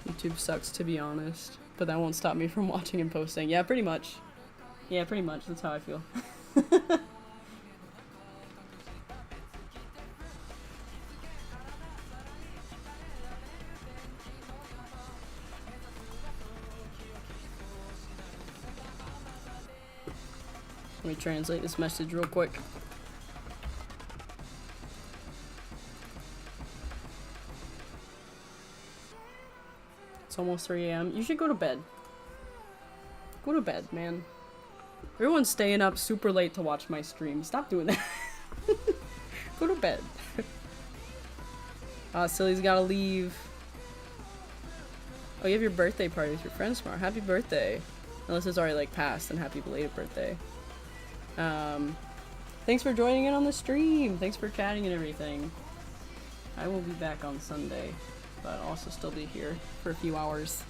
YouTube sucks, to be honest, but that won't stop me from watching and posting. Yeah, pretty much. Yeah, pretty much. That's how I feel. Let me translate this message real quick. It's almost 3 a.m. You should go to bed. Go to bed, man. Everyone's staying up super late to watch my stream. Stop doing that. Go to bed. Silly's gotta leave. Oh, you have your birthday party with your friends tomorrow. Happy birthday. Unless it's already like passed, then happy belated birthday. Thanks for joining in on the stream. Thanks for chatting and everything. I will be back on Sunday, but I'll also still be here for a few hours.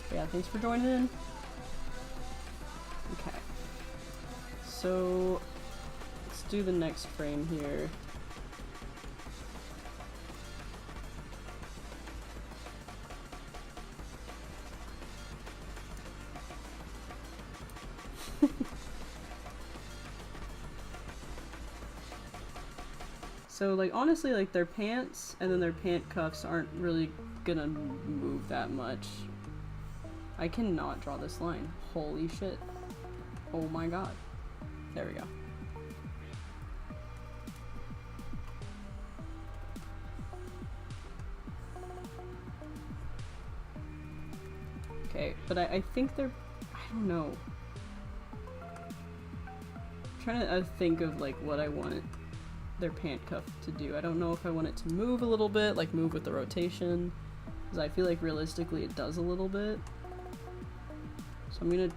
But yeah, thanks for joining in. Okay. So, let's do the next frame here. So, like, honestly, like, their pants and then their pant cuffs aren't really gonna move that much. I cannot draw this line. Holy shit. Oh my god. There we go. Okay, but I think they're... I don't know. I'm trying to think of, like, what I want their pant cuff to do. I don't know if I want it to move a little bit, like move with the rotation, because I feel like realistically it does a little bit. So I'm gonna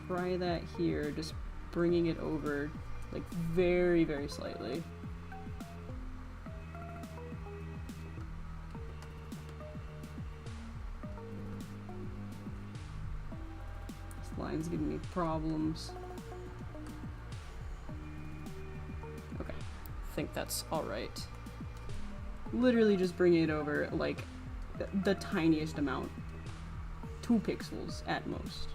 try that here, just bringing it over like very, very slightly. This line's giving me problems. I think that's alright. Literally just bringing it over like the tiniest amount. 2 pixels at most.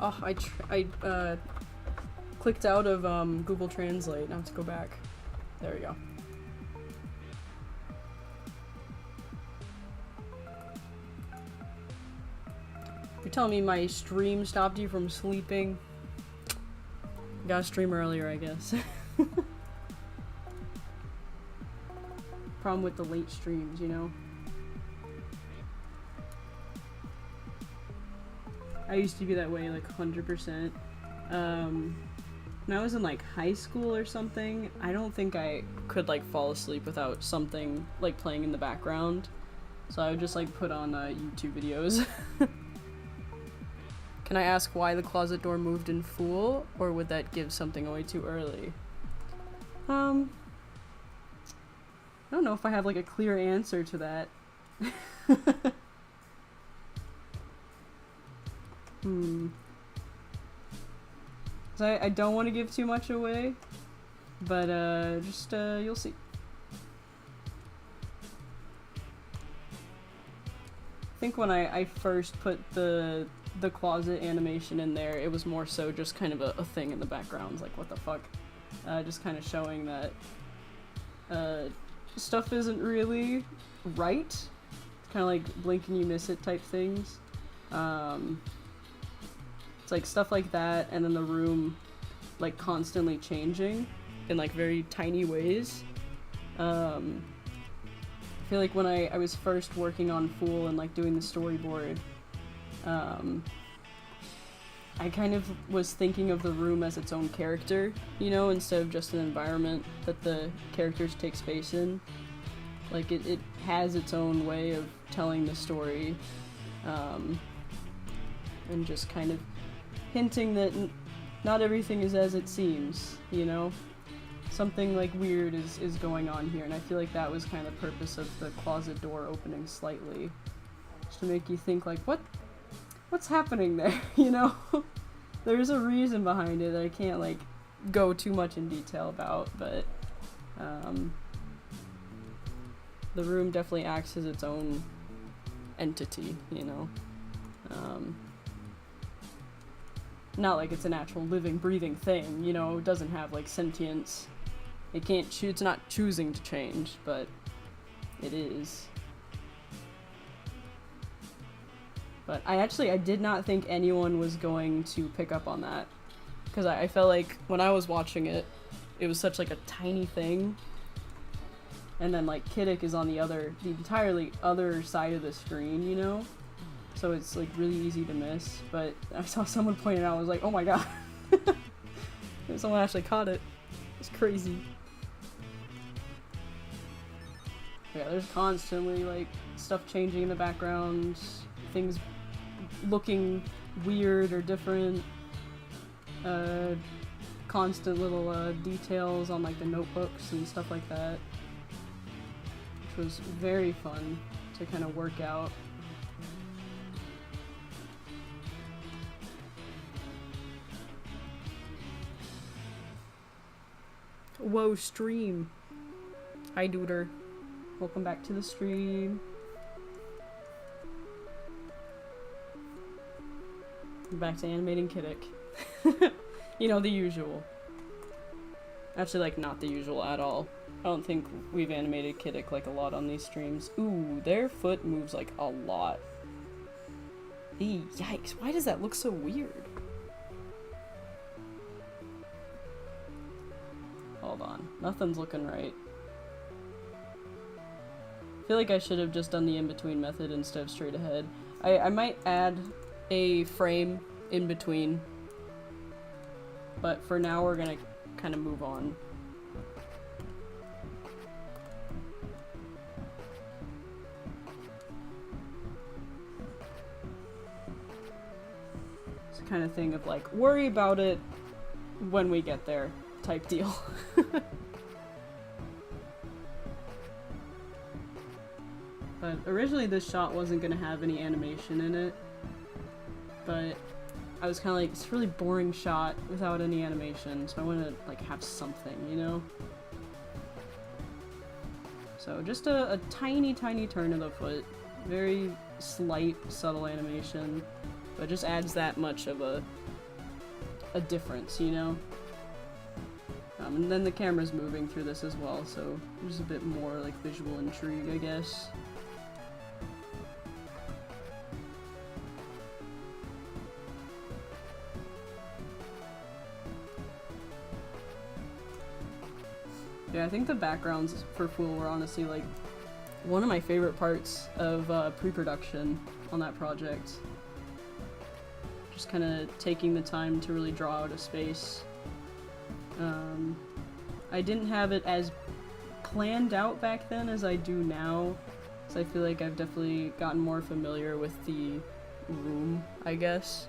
Oh, I clicked out of Google Translate. Now I have to go back. There we go. You're telling me my stream stopped you from sleeping? Gotta stream earlier, I guess. Problem with the late streams, you know? I used to be that way, like 100%. When I was in like high school or something, I don't think I could like fall asleep without something like playing in the background. So I would just like put on YouTube videos. Can I ask why the closet door moved in Fool, or would that give something away too early? I don't know if I have like a clear answer to that. So I don't want to give too much away, but just you'll see. I think when I first put the the closet animation in there, it was more so just kind of a thing in the background, like what the fuck. Just kind of showing that stuff isn't really right. It's kind of like blink and you miss it type things. It's like stuff like that, and then the room like constantly changing in like very tiny ways. I feel like when I was first working on Fool and like doing the storyboard, I kind of was thinking of the room as its own character, you know, instead of just an environment that the characters take space in. Like, it has its own way of telling the story, and just kind of hinting that not everything is as it seems, you know? Something, like, weird is going on here, and I feel like that was kind of the purpose of the closet door opening slightly. Just to make you think, like, what's happening there, you know? There's a reason behind it that I can't, like, go too much in detail about, but, the room definitely acts as its own entity, you know? Not like it's an actual living, breathing thing, you know? It doesn't have, like, sentience. It can't it's not choosing to change, but it is. But I did not think anyone was going to pick up on that. Because I felt like when I was watching it, it was such like a tiny thing. And then like Kittick is on the entirely other side of the screen, you know? So it's like really easy to miss. But I saw someone point it out, I was like, oh my god. Someone actually caught it. It's crazy. Yeah, there's constantly like stuff changing in the background, things looking weird or different, constant little details on like the notebooks and stuff like that, which was very fun to kind of work out. Whoa, stream. Hi, Duder. Welcome back to the stream. Back to animating Kittick. You know, the usual. Actually, like, not the usual at all. I don't think we've animated Kittick, like, a lot on these streams. Ooh, their foot moves, like, a lot. Eee, yikes, why does that look so weird? Hold on, nothing's looking right. I feel like I should have just done the in-between method instead of straight ahead. I might add a frame in between, but for now we're gonna kind of move on. It's the kind of thing of like, worry about it when we get there type deal. But originally this shot wasn't gonna have any animation in it, but I was kind of like, it's a really boring shot without any animation, so I want to like have something, you know? So just a tiny, tiny turn of the foot, very slight, subtle animation, but just adds that much of a difference, you know? And then the camera's moving through this as well, so there's a bit more like visual intrigue, I guess. Yeah, I think the backgrounds for Fool were honestly like one of my favorite parts of pre-production on that project. Just kind of taking the time to really draw out a space. I didn't have it as planned out back then as I do now, so I feel like I've definitely gotten more familiar with the room, I guess.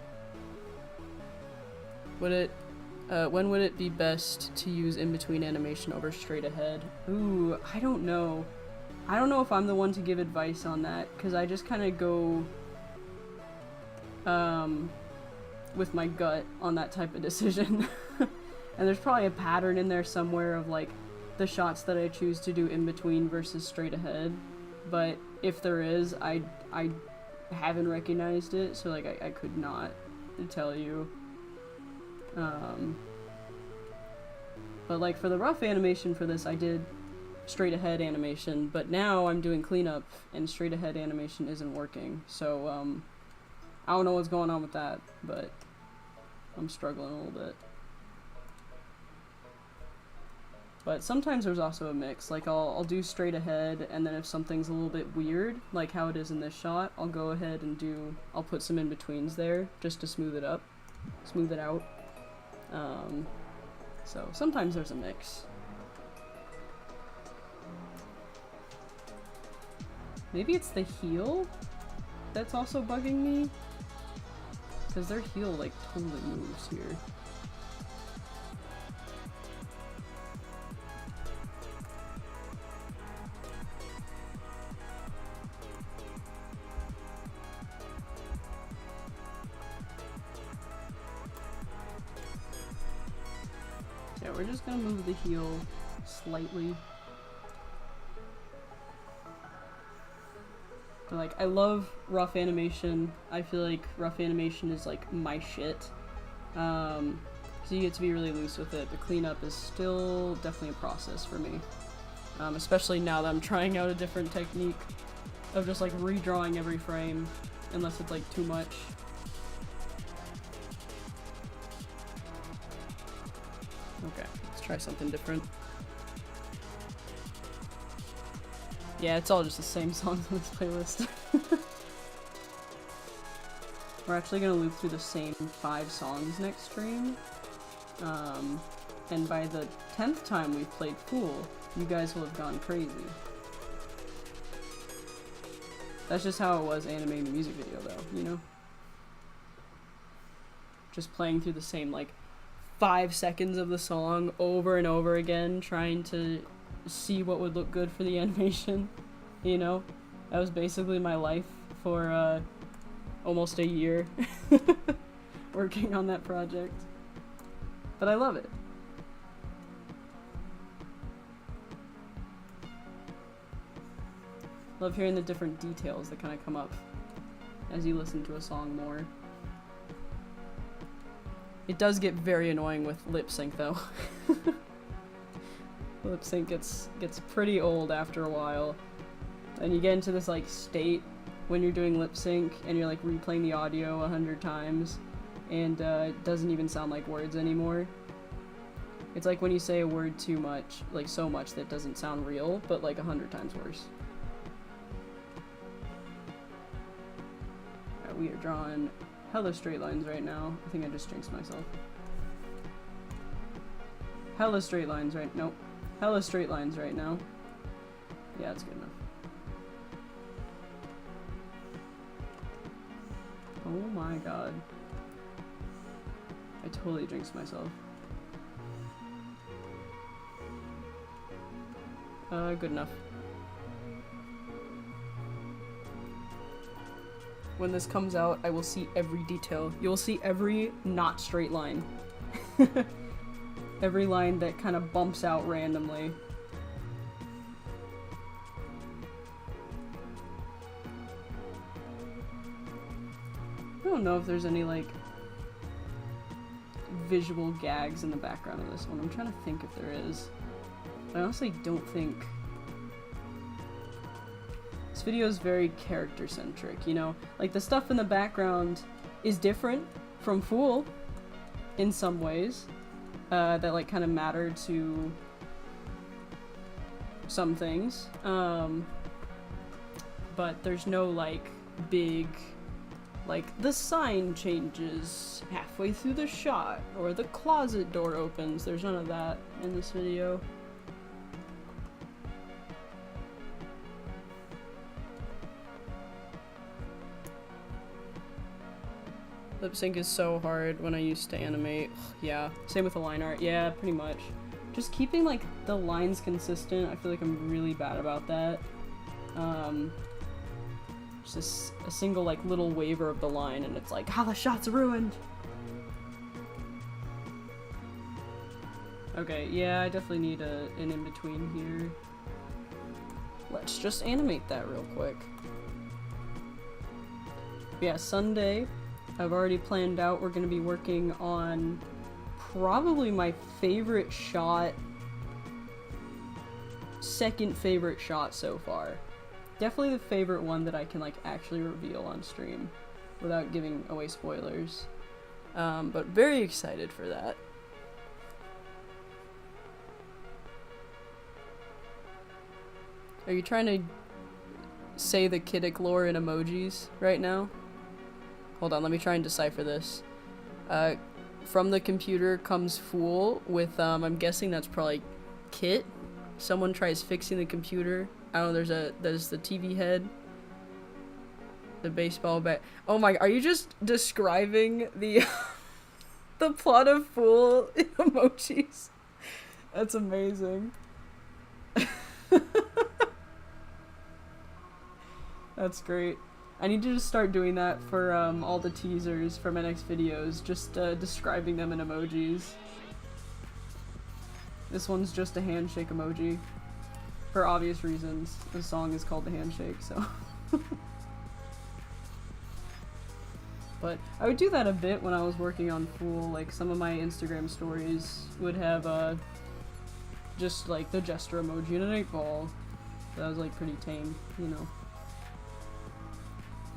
When would it be best to use in-between animation over straight ahead? Ooh, I don't know. I don't know if I'm the one to give advice on that, because I just kind of go with my gut on that type of decision. And there's probably a pattern in there somewhere of like the shots that I choose to do in between versus straight ahead. But if there is, I haven't recognized it, so like I could not tell you. But like for the rough animation for this, I did straight ahead animation, but now I'm doing cleanup and straight ahead animation isn't working. So I don't know what's going on with that, but I'm struggling a little bit. But sometimes there's also a mix. Like I'll do straight ahead, and then if something's a little bit weird, like how it is in this shot, I'll go ahead and I'll put some in-betweens there just to smooth it out. So sometimes there's a mix. Maybe it's the heel that's also bugging me, because their heel like totally moves here. Yeah, we're just gonna move the heel slightly. But like, I love rough animation. I feel like rough animation is like my shit. So you get to be really loose with it. The cleanup is still definitely a process for me. Especially now that I'm trying out a different technique of just like redrawing every frame, unless it's like too much. Okay, let's try something different. Yeah, it's all just the same songs on this playlist. We're actually gonna loop through the same 5 songs next stream. And by the 10th time we've played Fool, you guys will have gone crazy. That's just how it was animating the music video though, you know? Just playing through the same like 5 seconds of the song over and over again, trying to see what would look good for the animation, you know? That was basically my life for almost a year working on that project. But I love it. Love hearing the different details that kind of come up as you listen to a song more. It does get very annoying with lip sync though. Lip sync gets pretty old after a while. And you get into this like state when you're doing lip sync and you're like replaying the audio 100 times and it doesn't even sound like words anymore. It's like when you say a word too much, like so much that it doesn't sound real, but like 100 times worse. Alright, we are drawing hella straight lines right now. I think I just jinxed myself. Hella straight lines right— nope. Hella straight lines right now. Yeah, that's good enough. Oh my god. I totally jinxed myself. Good enough. When this comes out, I will see every detail. You'll see every not straight line. Every line that kind of bumps out randomly. I don't know if there's any, like, visual gags in the background of this one. I'm trying to think if there is. I honestly don't think. This video is very character-centric, you know? Like, the stuff in the background is different from Fool in some ways. That, like, kind of matter to some things. But there's no, like, big, like, the sign changes halfway through the shot, or the closet door opens. There's none of that in this video. Lip sync is so hard when I used to animate. Yeah, same with the line art. Yeah, pretty much. Just keeping, like, the lines consistent. I feel like I'm really bad about that. Just a single, like, little waver of the line and it's like, the shot's ruined! Okay, yeah, I definitely need an in-between here. Let's just animate that real quick. Yeah, Sunday, I've already planned out we're gonna be working on probably my favorite shot, second favorite shot so far. Definitely the favorite one that I can like actually reveal on stream without giving away spoilers. But very excited for that. Are you trying to say the Kittick lore in emojis right now? Hold on, let me try and decipher this. From the computer comes fool with, I'm guessing that's probably Kit. Someone tries fixing the computer. I don't know, there's the TV head. The baseball bat. Oh my, are you just describing the the plot of Fool in emojis? That's amazing. That's great. I need to just start doing that for all the teasers for my next videos, just describing them in emojis. This one's just a handshake emoji. For obvious reasons. The song is called The Handshake, so. But I would do that a bit when I was working on Fool. Like, some of my Instagram stories would have just like the gesture emoji and an 8-ball. That was like pretty tame, you know.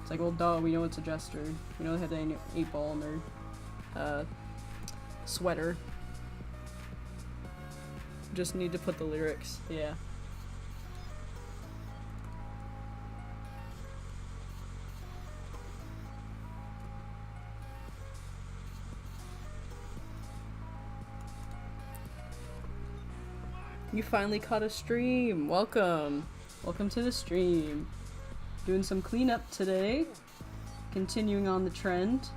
It's like, well, duh, we know it's a gesture. We know they have the 8-ball in their sweater. Just need to put the lyrics, yeah. You finally caught a stream. Welcome. Welcome to the stream. Doing some cleanup today. Continuing on the trend.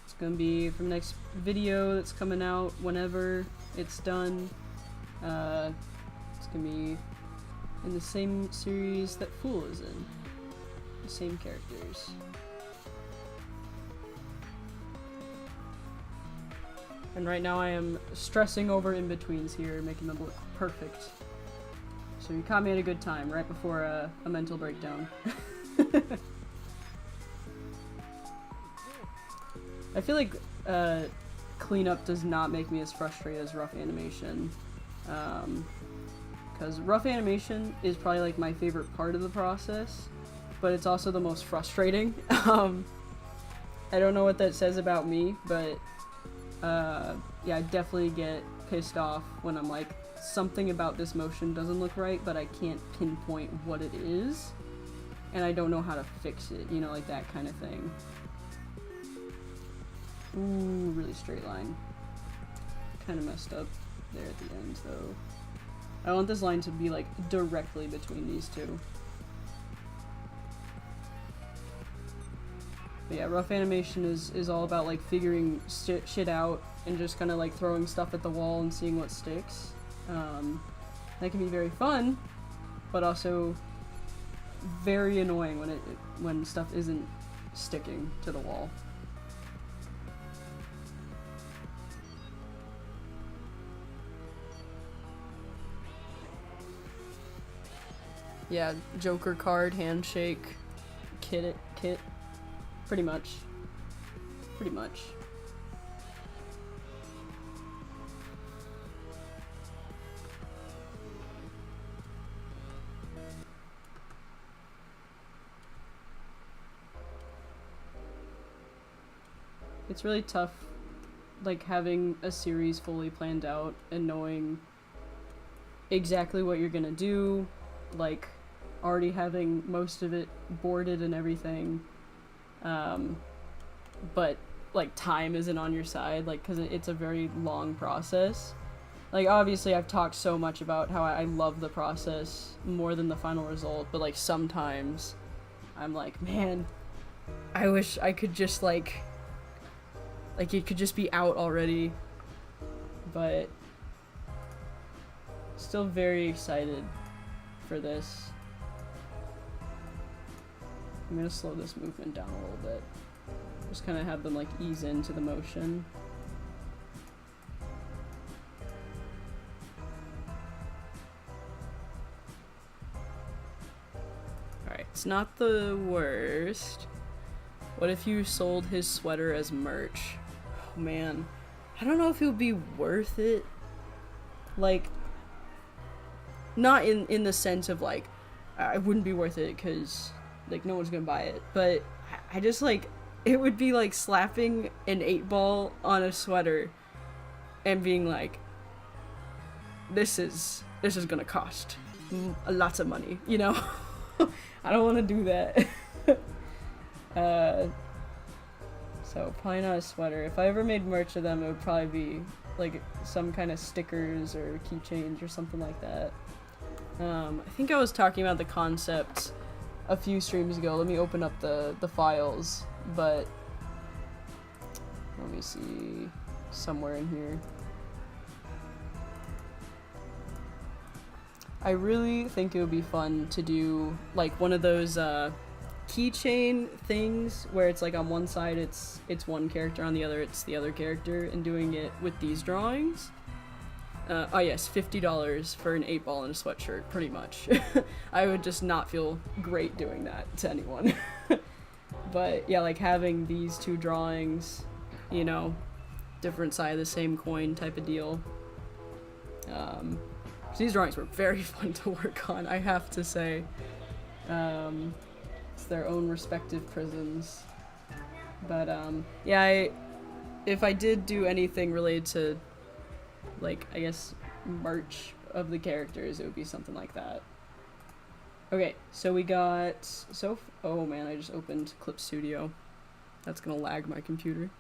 It's gonna be from next video that's coming out whenever it's done. It's gonna be in the same series that Fool is in. The same characters. And right now I am stressing over in-betweens here, making them look perfect. So you caught me at a good time, right before a mental breakdown. I feel like cleanup does not make me as frustrated as rough animation. Because rough animation is probably like my favorite part of the process, but it's also the most frustrating. I don't know what that says about me, but yeah, I definitely get pissed off when I'm like, something about this motion doesn't look right, but I can't pinpoint what it is, and I don't know how to fix it, you know, like that kind of thing. Ooh, really straight line. Kind of messed up there at the end, though. I want this line to be, like, directly between these two. But yeah, rough animation is all about, like, figuring shit out and just kind of, like, throwing stuff at the wall and seeing what sticks. That can be very fun, but also very annoying when stuff isn't sticking to the wall. Yeah, Joker card, handshake, kit, pretty much. Pretty much. It's really tough, like, having a series fully planned out and knowing exactly what you're gonna do, like, already having most of it boarded and everything, but, like, time isn't on your side, like, because it's a very long process. Like, obviously, I've talked so much about how I love the process more than the final result, but, like, sometimes I'm like, man, I wish I could just, like, it could just be out already, but still very excited for this. I'm gonna slow this movement down a little bit. Just kind of have them, like, ease into the motion. Alright, it's not the worst. What if you sold his sweater as merch? Oh man, I don't know if it would be worth it. Like, not in the sense of like, it wouldn't be worth it because like no one's gonna buy it, but I just like, it would be like slapping an 8-ball on a sweater and being like, this is gonna cost lots of money, you know? I don't want to do that. So probably not a sweater. If I ever made merch of them, it would probably be like some kind of stickers or keychains or something like that. I think I was talking about the concept a few streams ago. Let me open up the files, but let me see, somewhere in here. I really think it would be fun to do like one of those keychain things where it's like on one side it's one character, on the other it's the other character, and doing it with these drawings. Oh yes, $50 for an 8-ball and a sweatshirt, pretty much. I would just not feel great doing that to anyone. But yeah, like having these two drawings, you know, different side of the same coin type of deal. So these drawings were very fun to work on, I have to say. It's their own respective prisms. But yeah, if I did do anything related to, like, I guess, merch of the characters, it would be something like that. Okay, so we got, oh man, I just opened Clip Studio. That's gonna lag my computer.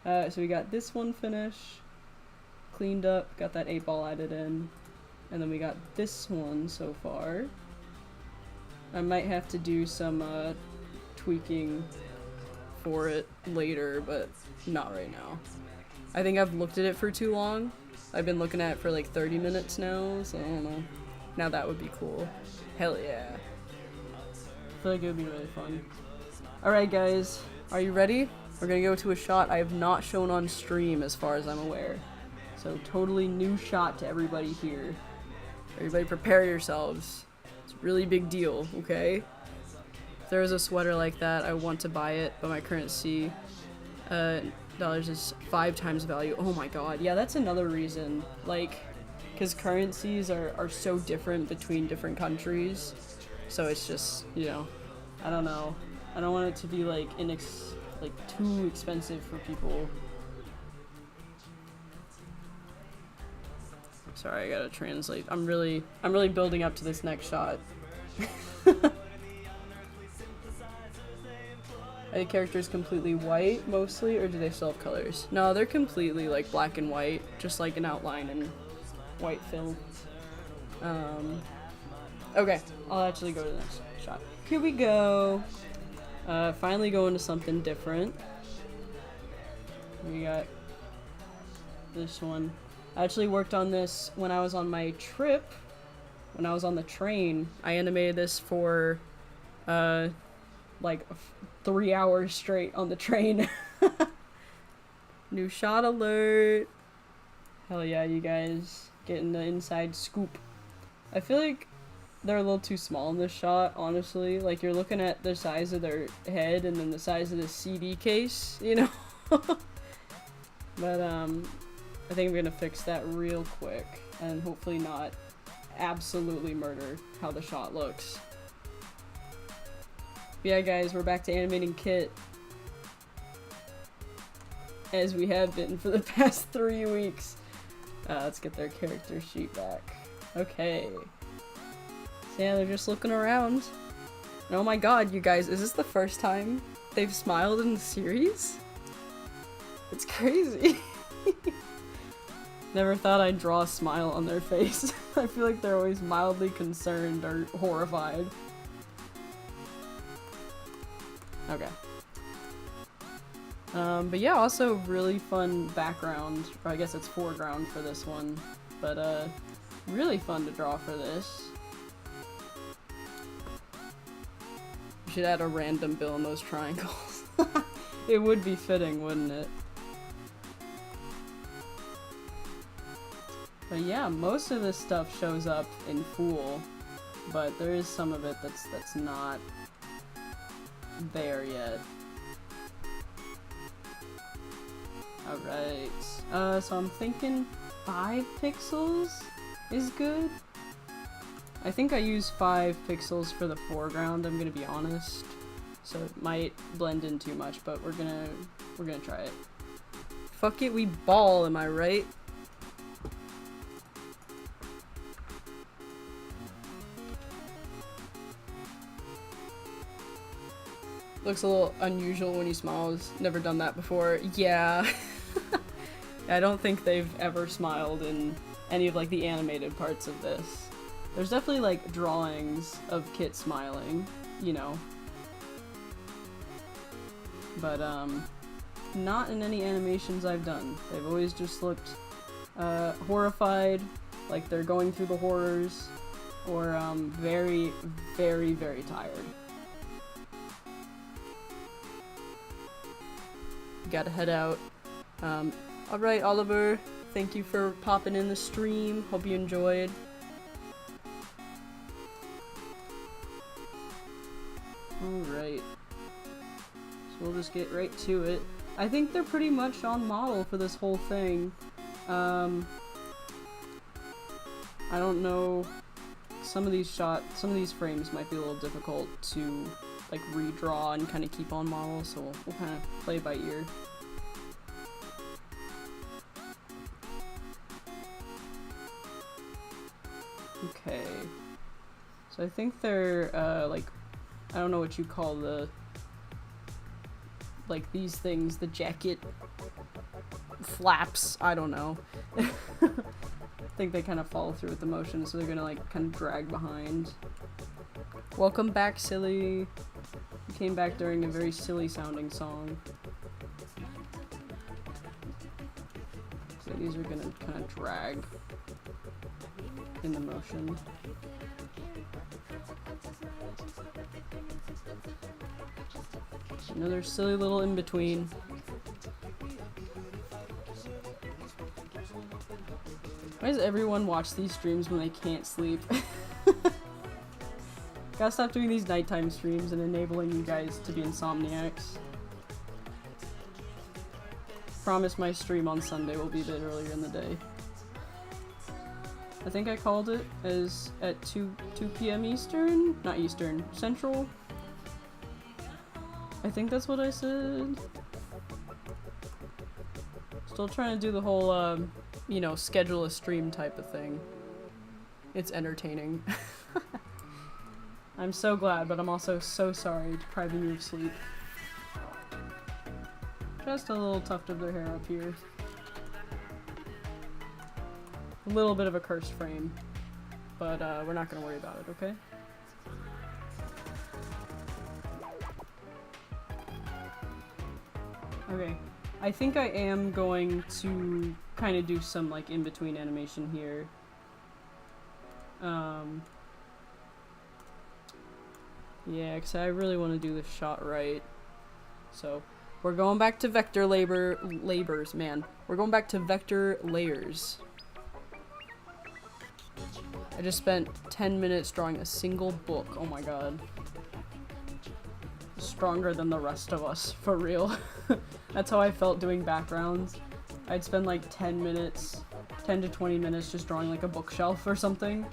So we got this one finished, cleaned up, got that 8-ball added in, and then we got this one so far. I might have to do some tweaking for it later, but not right now. I think I've looked at it for too long. I've been looking at it for like 30 minutes now, so I don't know. Now that would be cool. Hell yeah. I feel like it would be really fun. Alright guys, are you ready? We're gonna go to a shot I have not shown on stream as far as I'm aware. So totally new shot to everybody here. Everybody prepare yourselves. It's a really big deal, okay? If there is a sweater like that, I want to buy it, but my currency dollars is 5 times value. Oh my god, yeah, that's another reason. Like, because currencies are so different between different countries, so it's just, you know, I don't know. I don't want it to be like too expensive for people. Sorry, I gotta translate. I'm really building up to this next shot. Are the characters completely white, mostly, or do they still have colors? No, they're completely, like, black and white, just like an outline and white fill. Okay, I'll actually go to the next shot. Here we go. Finally going to something different. We got this one. I actually worked on this when I was on my trip. When I was on the train, I animated this for, like 3 hours straight on the train. New shot alert. Hell yeah, you guys getting the inside scoop. I feel like they're a little too small in this shot, honestly. Like, you're looking at the size of their head and then the size of the CD case, you know? But I think I'm gonna fix that real quick and hopefully not absolutely murder how the shot looks. Yeah guys, we're back to animating Kit, as we have been for the past 3 weeks. Let's get their character sheet back. Okay. So yeah, they're just looking around. And oh my god, you guys, is this the first time they've smiled in the series? It's crazy. Never thought I'd draw a smile on their face. I feel like they're always mildly concerned or horrified. Okay. But yeah, also really fun background, or I guess it's foreground for this one, but really fun to draw for this. We should add a random bill in those triangles. It would be fitting, wouldn't it? But yeah, most of this stuff shows up in Fool. but there is some of it that's not there yet. Alright, so I'm thinking 5 pixels is good. I think I use 5 pixels for the foreground, I'm gonna be honest. So it might blend in too much, but we're gonna try it. Fuck it, we ball, am I right? Looks a little unusual when he smiles. Never done that before. Yeah. I don't think they've ever smiled in any of like the animated parts of this. There's definitely like drawings of Kit smiling, you know. But not in any animations I've done. They've always just looked horrified, like they're going through the horrors, or very, very, very tired. Gotta head out. Alright, Oliver, thank you for popping in the stream. Hope you enjoyed. Alright. So we'll just get right to it. I think they're pretty much on model for this whole thing. I don't know. Some of these frames might be a little difficult to like redraw and kind of keep on model, so we'll kind of play by ear. Okay, so I think they're like, I don't know what you call like these things, the jacket flaps, I don't know. I think they kind of follow through with the motion, so they're gonna like kind of drag behind. Welcome back, Silly. You came back during a very silly sounding song. So these are gonna kind of drag in the motion. Another silly little in-between. Why does everyone watch these streams when they can't sleep? Gotta stop doing these nighttime streams and enabling you guys to be insomniacs. Promise my stream on Sunday will be a bit earlier in the day. I think I called it as at 2 p.m. Eastern? Not Eastern, Central. I think that's what I said. Still trying to do the whole, you know, schedule a stream type of thing. It's entertaining. I'm so glad, but I'm also so sorry depriving you of sleep. Just a little tuft of their hair up here. A little bit of a cursed frame, but we're not gonna worry about it, okay? Okay, I think I am going to kind of do some like in-between animation here. Yeah, because I really want to do this shot right. So, we're going back to vector labors, man. We're going back to vector layers. I just spent 10 minutes drawing a single book. Oh my god. Stronger than the rest of us, for real. That's how I felt doing backgrounds. I'd spend like 10 to 20 minutes just drawing like a bookshelf or something.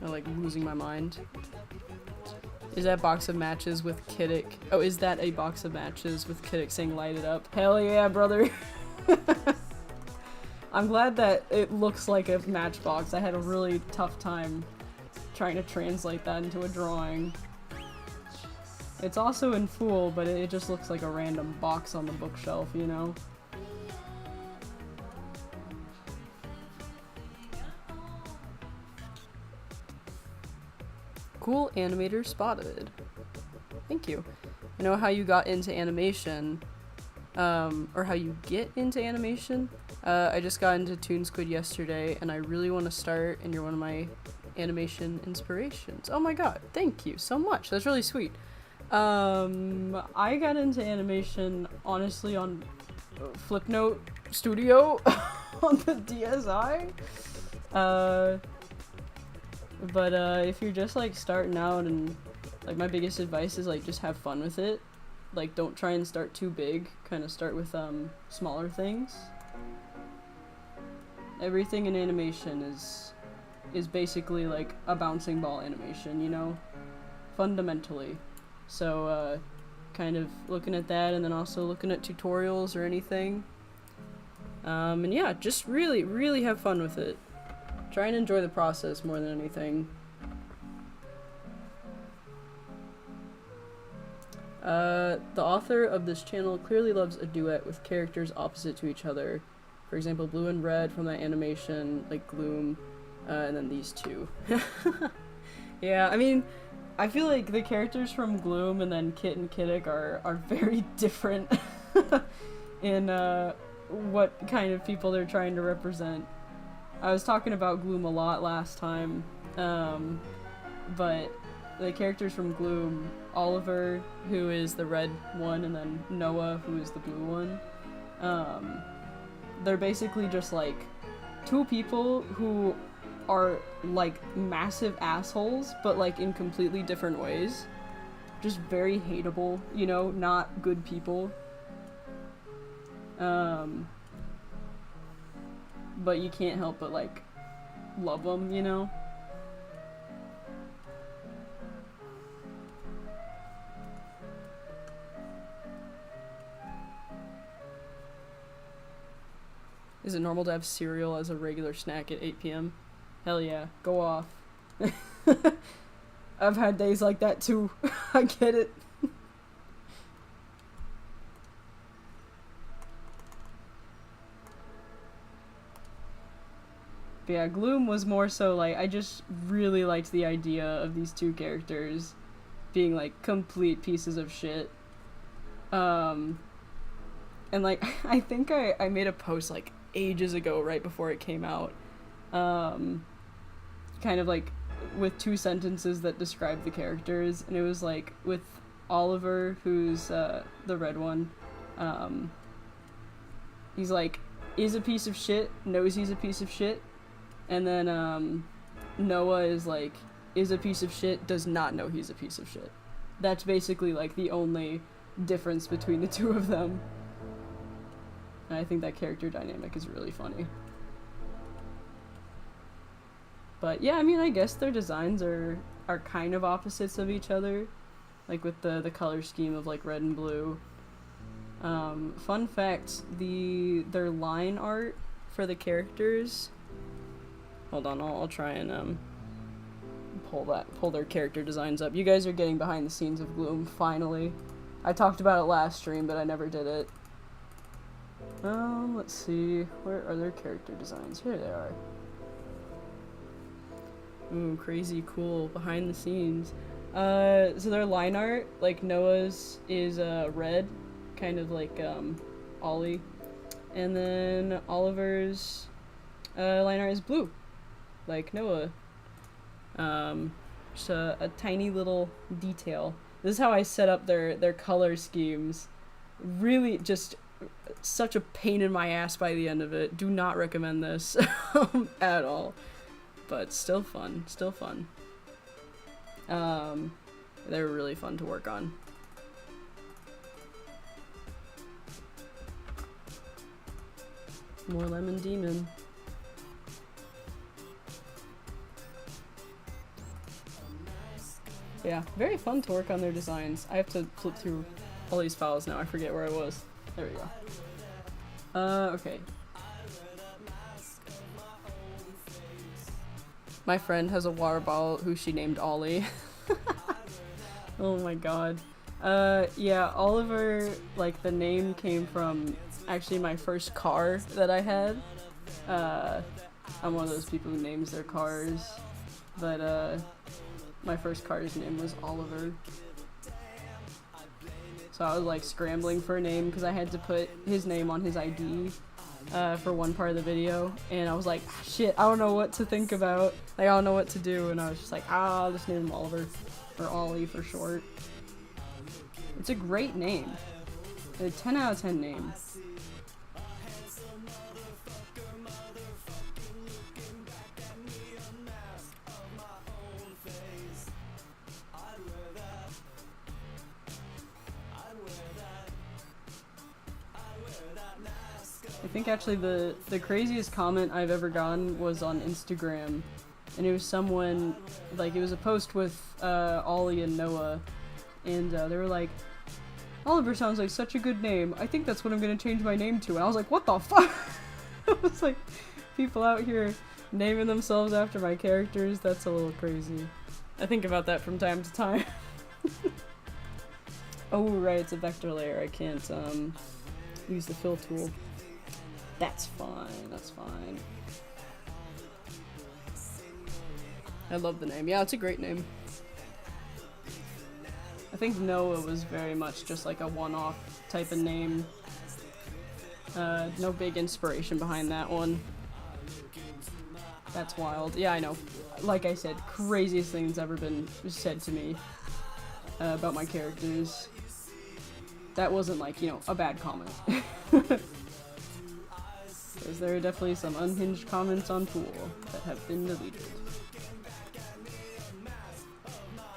Or like losing my mind. Is that box of matches with Kittick? Oh, is that a box of matches with Kittick saying light it up? Hell yeah, brother. I'm glad that it looks like a matchbox. I had a really tough time trying to translate that into a drawing. It's also in full, but it just looks like a random box on the bookshelf, you know? Cool animator spotted. Thank you. I know how you got into animation, or how you get into animation. I just got into Toon Squid yesterday, and I really want to start, and you're one of my animation inspirations. Oh my god, thank you so much. That's really sweet. I got into animation, honestly, on Flipnote Studio on the DSi. But if you're just like starting out, and like my biggest advice is like just have fun with it. Like don't try and start too big, kind of start with smaller things. Everything in animation is basically like a bouncing ball animation, you know, fundamentally. So kind of looking at that, and then also looking at tutorials or anything. And yeah, just really have fun with it. Try and enjoy the process more than anything. The author of this channel clearly loves a duet with characters opposite to each other. For example, Blue and Red from that animation, like Gloom, and then these two. Yeah, I mean, I feel like the characters from Gloom and then Kit and Kittick are very different in what kind of people they're trying to represent. I was talking about Gloom a lot last time, but the characters from Gloom, Oliver, who is the red one, and then Noah, who is the blue one, they're basically just like two people who are like massive assholes, but like in completely different ways. Just very hateable, you know, not good people. But you can't help but like love them, you know? Is it normal to have cereal as a regular snack at 8 p.m? Hell yeah, go off. I've had days like that too. I get it. But yeah, Gloom was more so like, I just really liked the idea of these two characters being like complete pieces of shit. And like, I think I made a post like ages ago, right before it came out. Kind of like with two sentences that describe the characters, and it was like with Oliver, who's the red one, he's like, is a piece of shit, knows he's a piece of shit, and then Noah is like, is a piece of shit, does not know he's a piece of shit. That's basically like the only difference between the two of them. And I think that character dynamic is really funny. But yeah, I mean, I guess their designs are kind of opposites of each other, like with the color scheme of like red and blue. Fun fact, their line art for the characters. Hold on, I'll try and pull their character designs up. You guys are getting behind the scenes of Gloom finally. I talked about it last stream, but I never did it. Let's see, where are their character designs? Here they are. Ooh, crazy cool, behind the scenes. So their line art, like Noah's is red, kind of like Ollie. And then Oliver's line art is blue, like Noah. Just a tiny little detail. This is how I set up their color schemes. Really just such a pain in my ass by the end of it. Do not recommend this at all. But still fun, still fun. They're really fun to work on. More Lemon Demon. Yeah, very fun to work on their designs. I have to flip through all these files now. I forget where I was. There we go. Okay. My friend has a water bottle who she named Ollie. Oh my god. Yeah, Oliver, like, the name came from actually my first car that I had. I'm one of those people who names their cars. But, my first car's name was Oliver. So I was, like, scrambling for a name because I had to put his name on his ID. For one part of the video, and I was like, shit, I don't know what to think about. Like, I don't know what to do, and I was just like, I'll just name him Oliver, or Ollie for short. It's a great name. A 10 out of 10 name. I think actually the craziest comment I've ever gotten was on Instagram, and it was someone, like, it was a post with Ollie and Noah, and they were like, Oliver sounds like such a good name. I think that's what I'm gonna change my name to. And I was like, what the fuck? I was like, people out here naming themselves after my characters, that's a little crazy. I think about that from time to time. Oh right, it's a vector layer. I can't use the fill tool. That's fine, that's fine. I love the name. Yeah, it's a great name. I think Noah was very much just like a one-off type of name. No big inspiration behind that one. That's wild. Yeah, I know. Like I said, craziest things ever been said to me about my characters. That wasn't like, you know, a bad comment. Because there are definitely some unhinged comments on Pool that have been deleted.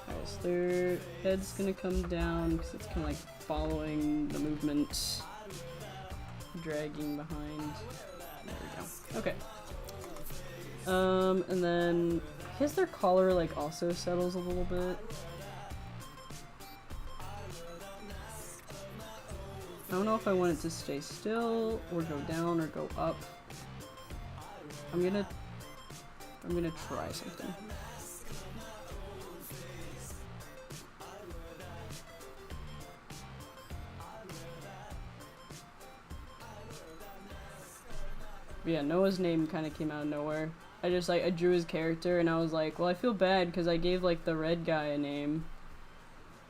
Alright, so their head's gonna come down because it's kind of like following the movement. Dragging behind. There we go. Okay. And then I guess their collar like also settles a little bit. I don't know if I want it to stay still or go down or go up. I'm gonna try something. Yeah, Noah's name kind of came out of nowhere. I drew his character and I was like, well, I feel bad because I gave like the red guy a name.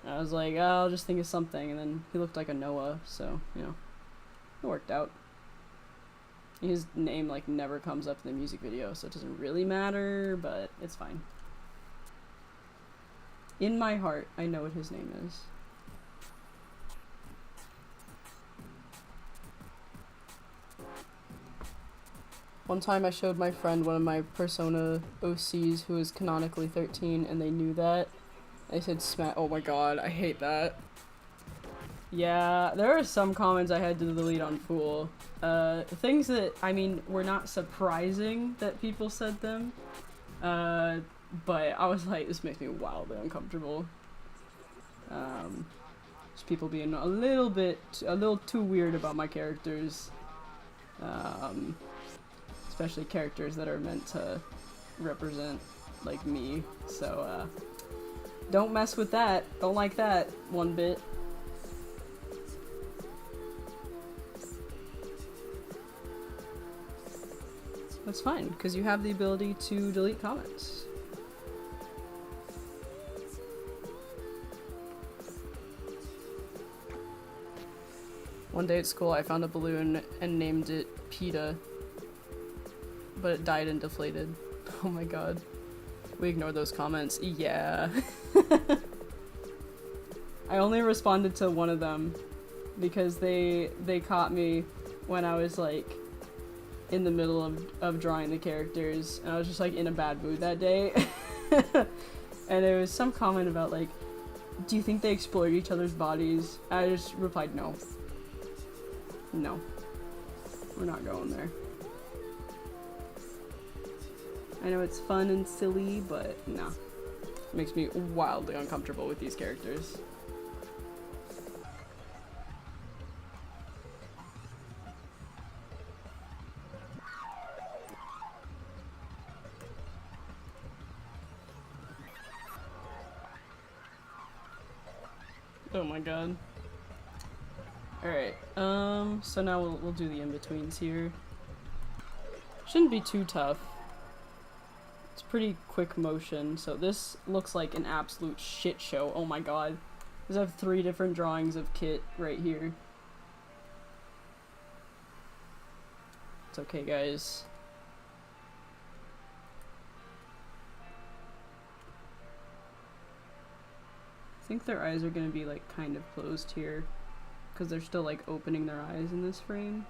And I was like, oh, I'll just think of something, and then he looked like a Noah, so, you know, it worked out. His name like never comes up in the music video, so it doesn't really matter, but it's fine. In my heart, I know what his name is. One time I showed my friend one of my Persona OCs who was canonically 13, and they knew that. They said oh my god, I hate that. Yeah, there are some comments I had to delete on Fool. Things that, I mean, were not surprising that people said them. But I was like, this makes me wildly uncomfortable. Just people being a little too weird about my characters. Especially characters that are meant to represent, like, me. So, don't mess with that. Don't like that one bit. That's fine, because you have the ability to delete comments. One day at school I found a balloon and named it PETA, but it died and deflated. Oh my god. We ignored those comments. Yeah. I only responded to one of them because they caught me when I was like in the middle of drawing the characters, and I was just like in a bad mood that day. And it was some comment about like, do you think they exploit each other's bodies? I just replied no. No. We're not going there. I know it's fun and silly, but nah. It makes me wildly uncomfortable with these characters. Oh my god. Alright, so now we'll do the in-betweens here. Shouldn't be too tough. It's pretty quick motion, so this looks like an absolute shit show. Oh my god. Because I have 3 different drawings of Kit right here. It's okay, guys. I think their eyes are gonna be like kind of closed here, because they're still like opening their eyes in this frame.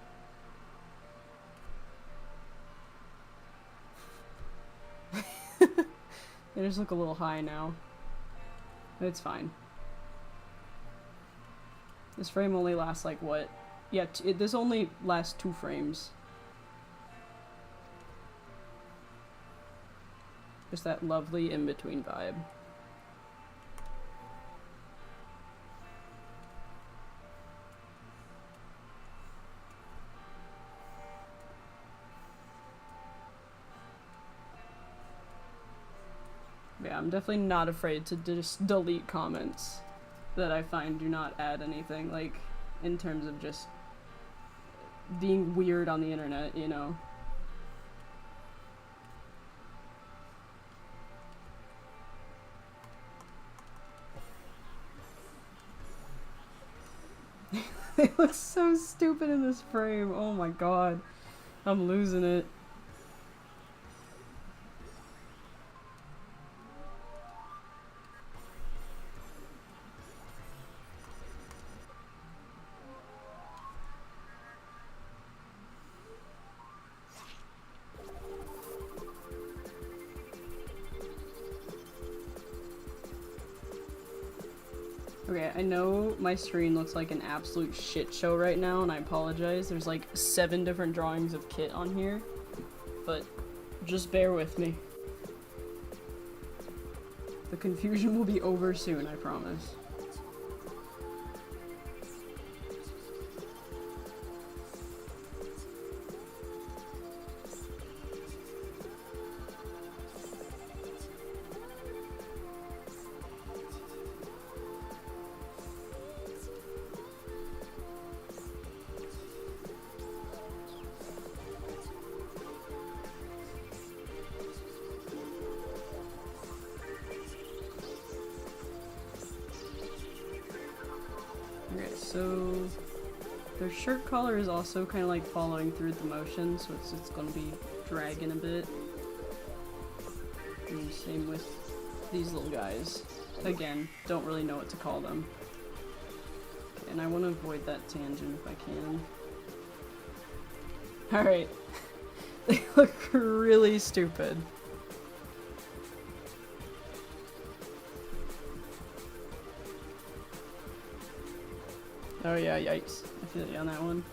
They just look a little high now. But it's fine. This frame only lasts like what, Yeah, this only lasts 2 frames. Just that lovely in-between vibe. Yeah, I'm definitely not afraid to just delete comments that I find do not add anything, like, in terms of just being weird on the internet, you know? They look so stupid in this frame, oh my god. I'm losing it. Okay, I know my screen looks like an absolute shit show right now, and I apologize. There's like 7 different drawings of Kit on here, but just bear with me. The confusion will be over soon, I promise. So their shirt collar is also kind of like following through the motion, so it's going to be dragging a bit. And same with these little guys. Again, don't really know what to call them. Okay, and I want to avoid that tangent if I can. Alright. They look really stupid. Oh yeah, yikes. I feel you on that one.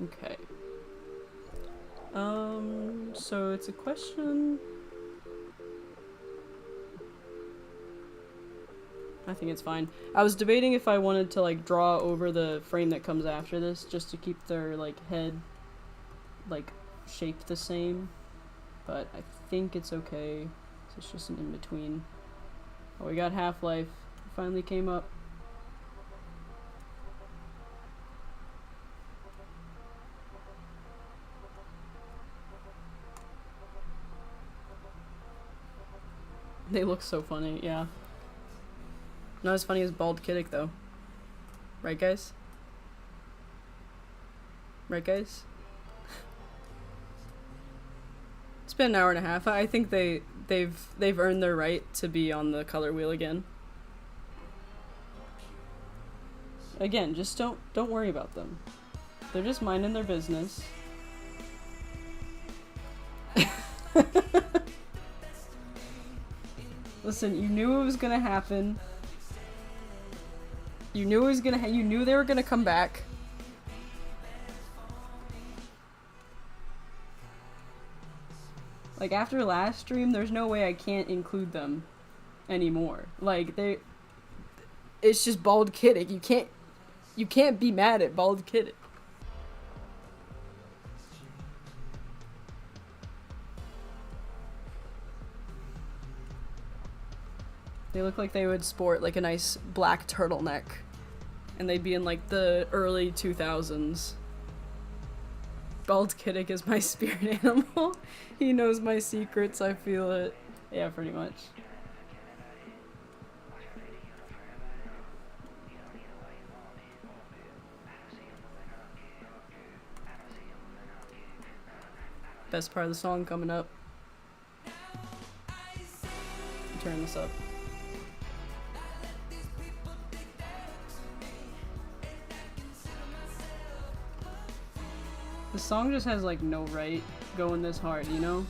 Okay. So it's a question... I think it's fine. I was debating if I wanted to like draw over the frame that comes after this, just to keep their like head like shaped the same. But I think it's okay. So it's just an in-between. Oh, we got Half-Life. It finally came up. They look so funny, yeah. Not as funny as Bald Kittick, though. Right, guys? Right, guys? It's been an hour and a half. I think they've earned their right to be on the color wheel again. Again, just don't worry about them. They're just minding their business. Listen, you knew it was gonna happen. You knew it was gonna you knew they were gonna come back. Like, after last stream, there's no way I can't include them anymore. Like, it's just Bald Kittick. You can't be mad at Bald Kittick. They look like they would sport, like, a nice black turtleneck. And they'd be in, like, the early 2000s. Bald Kittick is my spirit animal. He knows my secrets, I feel it. Yeah, pretty much. Best part of the song coming up. Turn this up. The song just has like no right going this hard, you know?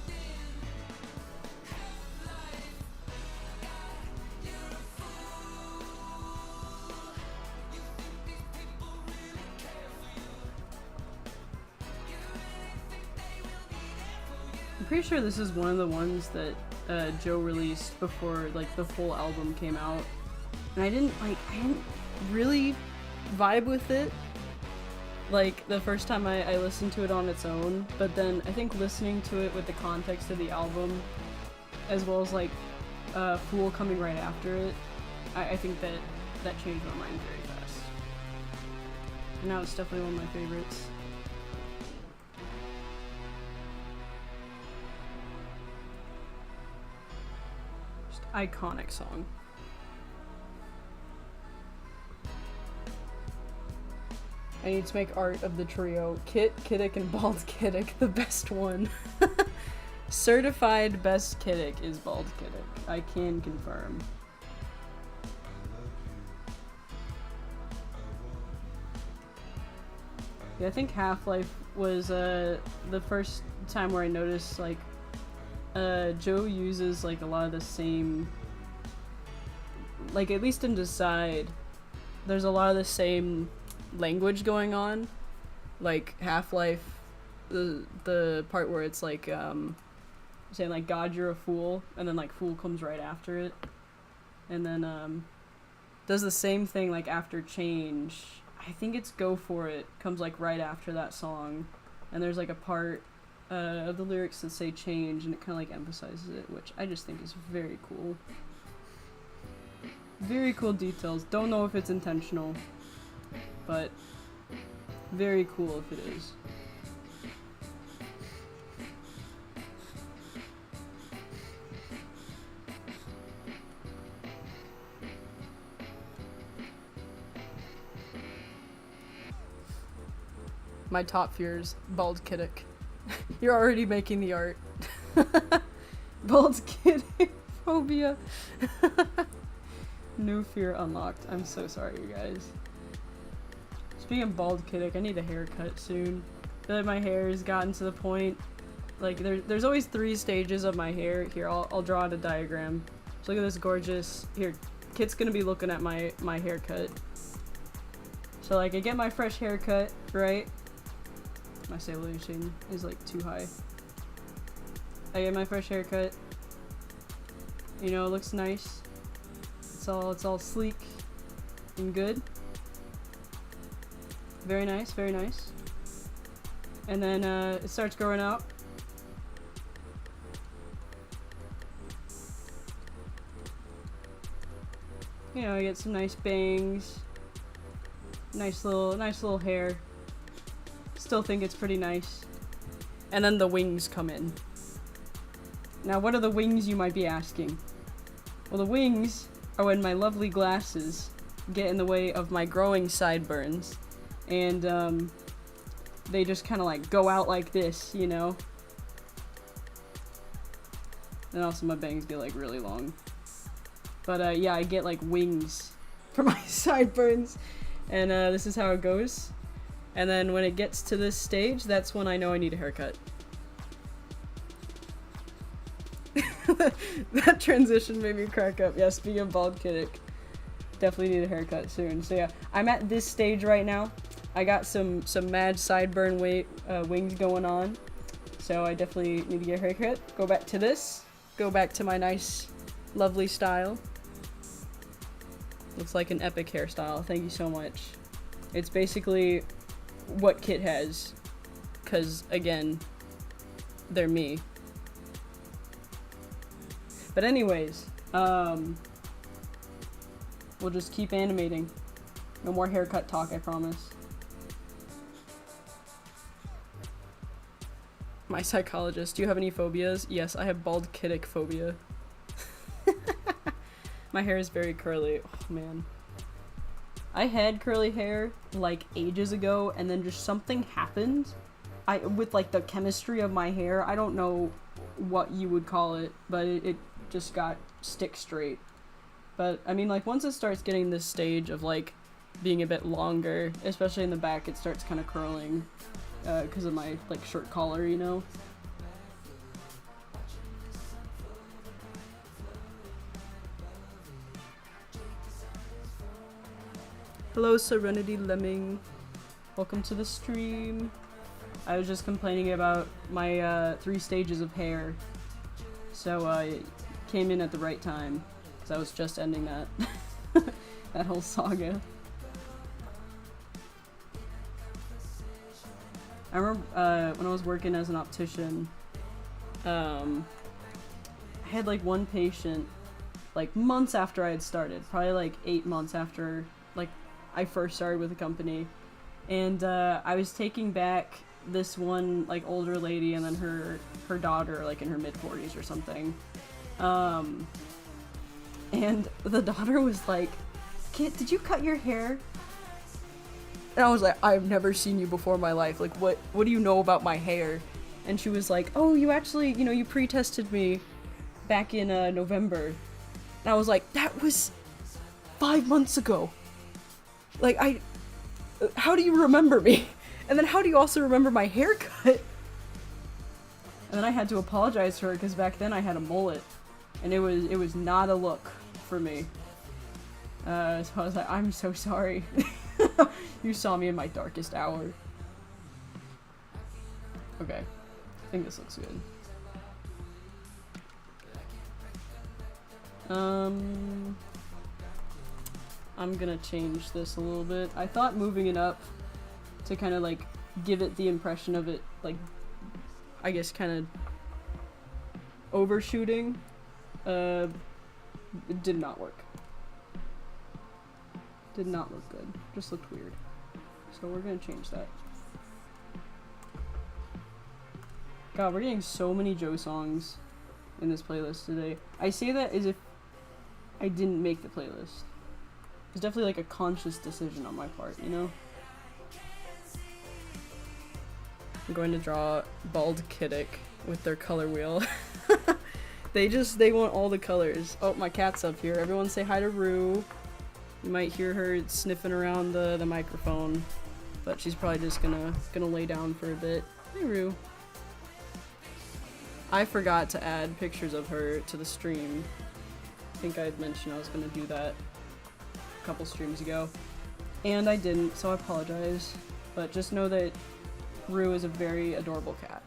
pretty sure this is one of the ones that Joe released before like the full album came out, and I didn't really vibe with it like the first time I listened to it on its own, but then I think listening to it with the context of the album, as well as like Fool coming right after it, I think that changed my mind very fast. And now it's definitely one of my favorites. Just iconic song. I need to make art of the trio. Kittick, and Bald Kittick, the best one. Certified best Kittick is Bald Kittick. I can confirm. Yeah, I think Half-Life was the first time where I noticed like Joe uses like a lot of the same, like at least in Decide, there's a lot of the same language going on. Like Half-Life, the part where it's like saying like God you're a fool, and then like fool comes right after it, and then does the same thing like after Change. I think it's Go For It comes like right after that song, and there's like a part of the lyrics that say change, and it kind of like emphasizes it, which I just think is very cool. Very cool details. Don't know if it's intentional, but very cool if it is. My top fear is Bald Kittick. You're already making the art. Bald Kittick phobia. New fear unlocked. I'm so sorry, you guys. Speaking of Bald Kittick, I need a haircut soon. I feel like my hair has gotten to the point, like there's always 3 stages of my hair. Here, I'll draw out a diagram. So look at this gorgeous, here, Kit's gonna be looking at my haircut. So like I get my fresh haircut, right? My stabilization is like too high. I get my fresh haircut. You know, it looks nice. It's all sleek and good. Very nice, very nice. And then it starts growing out. You know, I get some nice bangs. Nice little hair. Still think it's pretty nice. And then the wings come in. Now, what are the wings, you might be asking? Well, the wings are when my lovely glasses get in the way of my growing sideburns. And, they just kind of like go out like this, you know? And also my bangs get like really long. But, yeah, I get like wings for my sideburns. And, this is how it goes. And then when it gets to this stage, that's when I know I need a haircut. That transition made me crack up. Yeah, speaking of Bald Kittick, definitely need a haircut soon. So yeah, I'm at this stage right now. I got some mad sideburn wings going on. So I definitely need to get a haircut. Go back to this. Go back to my nice, lovely style. Looks like an epic hairstyle. Thank you so much. It's basically what Kit has, because again, they're me. But anyways, we'll just keep animating. No more haircut talk, I promise. My psychologist, do you have any phobias? Yes, I have Bald Kittick phobia. My hair is very curly. Oh man. I had curly hair like ages ago, and then just something happened. With like the chemistry of my hair, I don't know what you would call it, but it just got stick straight. But I mean, like once it starts getting this stage of like being a bit longer, especially in the back, it starts kind of curling because of my like shirt collar, you know. Hello, Serenity Lemming. Welcome to the stream. I was just complaining about my 3 stages of hair, so I came in at the right time, because I was just ending that that whole saga. I remember when I was working as an optician, I had like one patient like months after I had started, probably like 8 months after like I first started with the company, and I was taking back this one like older lady and then her daughter like in her mid-40s or something, and the daughter was like, "Kit, did you cut your hair?" And I was like, "I've never seen you before in my life. Like, what do you know about my hair?" And she was like, "Oh, you actually, you know, you pre-tested me back in November." And I was like, "That was 5 months ago. Like, how do you remember me? And then how do you also remember my haircut?" And then I had to apologize to her because back then I had a mullet, and it was not a look for me. So I was like, "I'm so sorry." You saw me in my darkest hour. Okay. I think this looks good. I'm gonna change this a little bit. I thought moving it up to kind of like give it the impression of it, like, I guess kind of overshooting. It did not work. Did not look good. Just looked weird. So we're gonna change that. God, we're getting so many Joe songs in this playlist today. I say that as if I didn't make the playlist. It's definitely like a conscious decision on my part, you know? I'm going to draw bald Kittick with their color wheel. They want all the colors. Oh, my cat's up here. Everyone say hi to Rue. You might hear her sniffing around the microphone, but she's probably just gonna lay down for a bit. Hey, Rue. I forgot to add pictures of her to the stream. I think I had mentioned I was gonna do that a couple streams ago, and I didn't, so I apologize. But just know that Rue is a very adorable cat.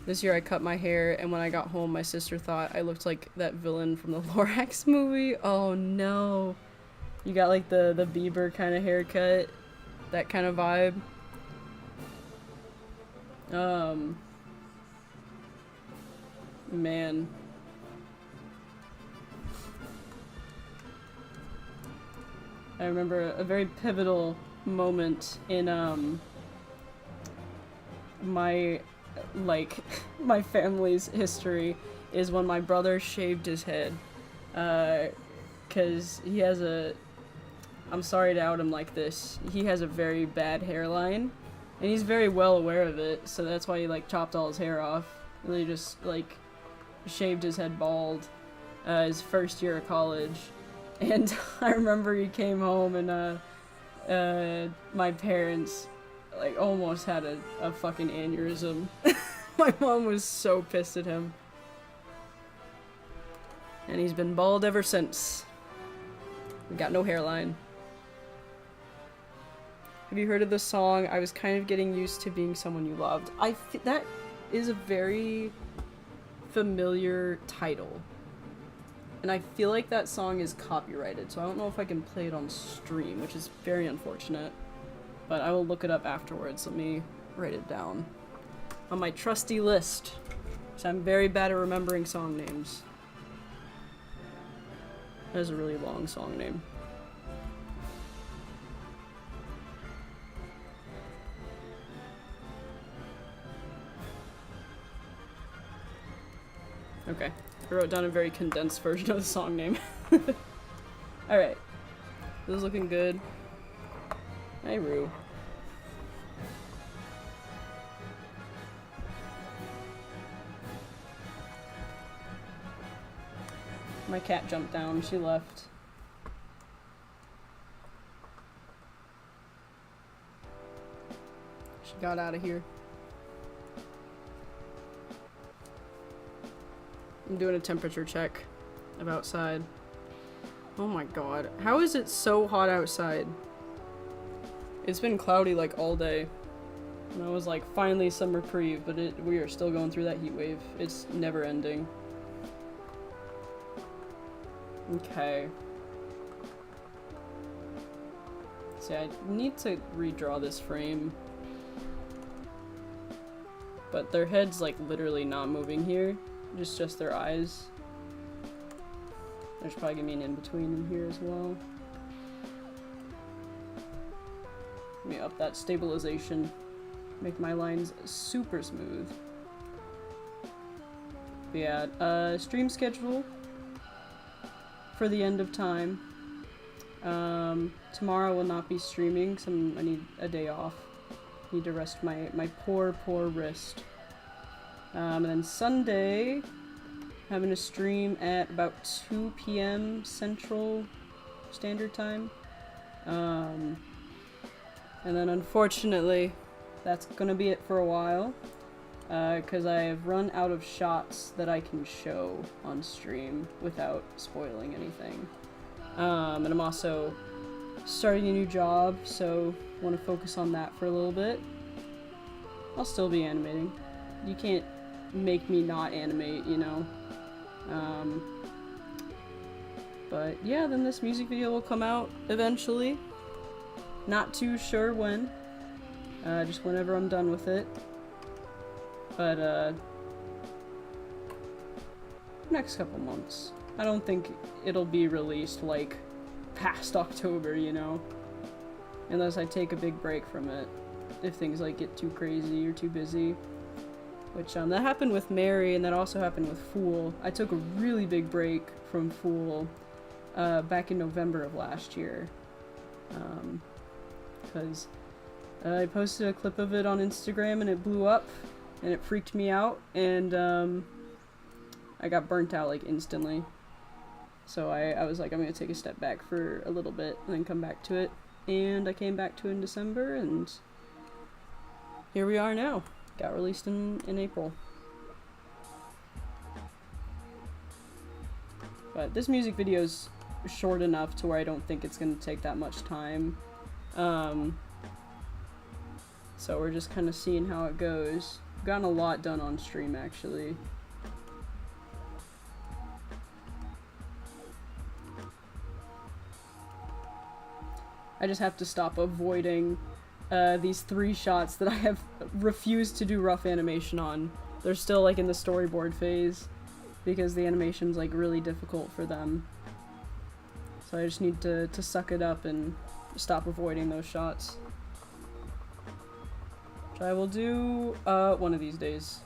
This year I cut my hair, and when I got home, my sister thought I looked like that villain from the Lorax movie. Oh no. You got like the Bieber kind of haircut, that kind of vibe. Man. I remember a very pivotal moment in my family's history is when my brother shaved his head, cause he has I'm sorry to out him like this, he has a very bad hairline, and he's very well aware of it, so that's why he like chopped all his hair off, and then he just like shaved his head bald, his first year of college. And I remember he came home and my parents like almost had a fucking aneurysm. My mom was so pissed at him. And he's been bald ever since. We got no hairline. Have you heard of the song, "I was kind of getting used to being someone you loved"? That is a very familiar title. And I feel like that song is copyrighted, so I don't know if I can play it on stream, which is very unfortunate. But I will look it up afterwards. Let me write it down on my trusty list, so I'm very bad at remembering song names. That is a really long song name. Okay. I wrote down a very condensed version of the song name. Alright. This is looking good. Hey, Rue. My cat jumped down. She left. She got out of here. I'm doing a temperature check of outside. Oh my god. How is it so hot outside? It's been cloudy like all day. And I was like, finally some reprieve, but we are still going through that heat wave. It's never ending. Okay. See, I need to redraw this frame. But their head's like literally not moving here. Just their eyes. There's probably gonna be an in-between in here as well. Let me up that stabilization. Make my lines super smooth. But yeah, stream schedule for the end of time. Tomorrow will not be streaming, so I need a day off. Need to rest my poor wrist. And then Sunday, having a stream at about 2 p.m. Central Standard Time. And then unfortunately, that's gonna be it for a while. Because I have run out of shots that I can show on stream without spoiling anything. And I'm also starting a new job, so want to focus on that for a little bit. I'll still be animating. You can't make me not animate, you know? But yeah, then this music video will come out eventually. Not too sure when. Just whenever I'm done with it. But, next couple months. I don't think it'll be released, like, past October, you know? Unless I take a big break from it. If things, like, get too crazy or too busy. Which, that happened with Mary, and that also happened with Fool. I took a really big break from Fool, back in November of last year. Because I posted a clip of it on Instagram, and it blew up, and it freaked me out, and, I got burnt out, like, instantly. So I was like, I'm gonna take a step back for a little bit, and then come back to it. And I came back to it in December, and here we are now. Got released in April. But this music video is short enough to where I don't think it's gonna take that much time. So we're just kind of seeing how it goes. Gotten a lot done on stream, actually. I just have to stop avoiding these 3 shots that I have refused to do rough animation on. They're still like in the storyboard phase because the animation's like really difficult for them. So I just need to suck it up and stop avoiding those shots. Which I will do one of these days.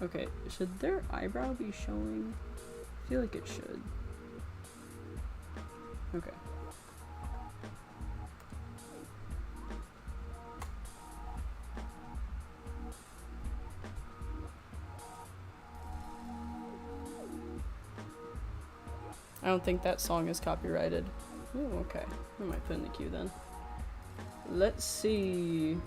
Okay, should their eyebrow be showing? I feel like it should. Okay. I don't think that song is copyrighted. Oh, okay. I might put in the queue then. Let's see.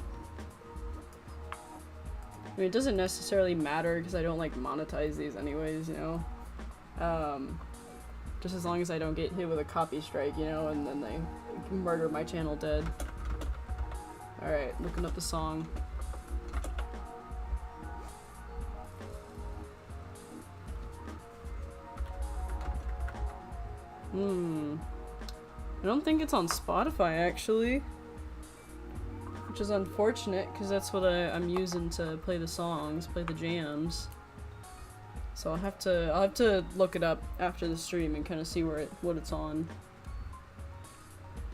I mean, it doesn't necessarily matter because I don't like monetize these anyways, you know? Just as long as I don't get hit with a copy strike, you know, and then they murder my channel dead. Alright, looking up the song. I don't think it's on Spotify, actually. Which is unfortunate, because that's what I'm using to play the songs, play the jams. So I'll have to look it up after the stream and kind of see what it's on.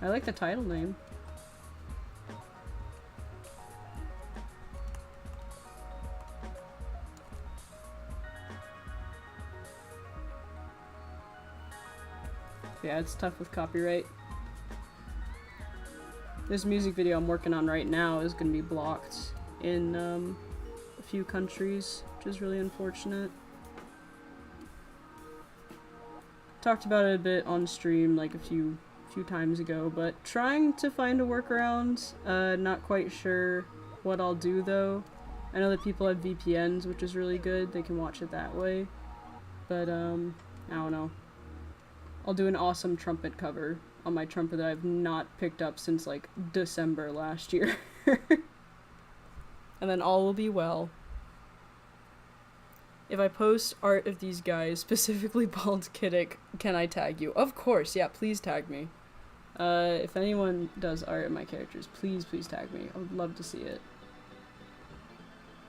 I like the title name. Yeah, it's tough with copyright. This music video I'm working on right now is going to be blocked in a few countries, which is really unfortunate. Talked about it a bit on stream like a few times ago, but trying to find a workaround. Not quite sure what I'll do though. I know that people have VPNs, which is really good. They can watch it that way. But I don't know. I'll do an awesome trumpet cover on my trumpet that I've not picked up since like December last year. And then all will be well. If I post art of these guys, specifically Bald Kittick, can I tag you? Of course, yeah, please tag me. If anyone does art of my characters, please tag me. I would love to see it.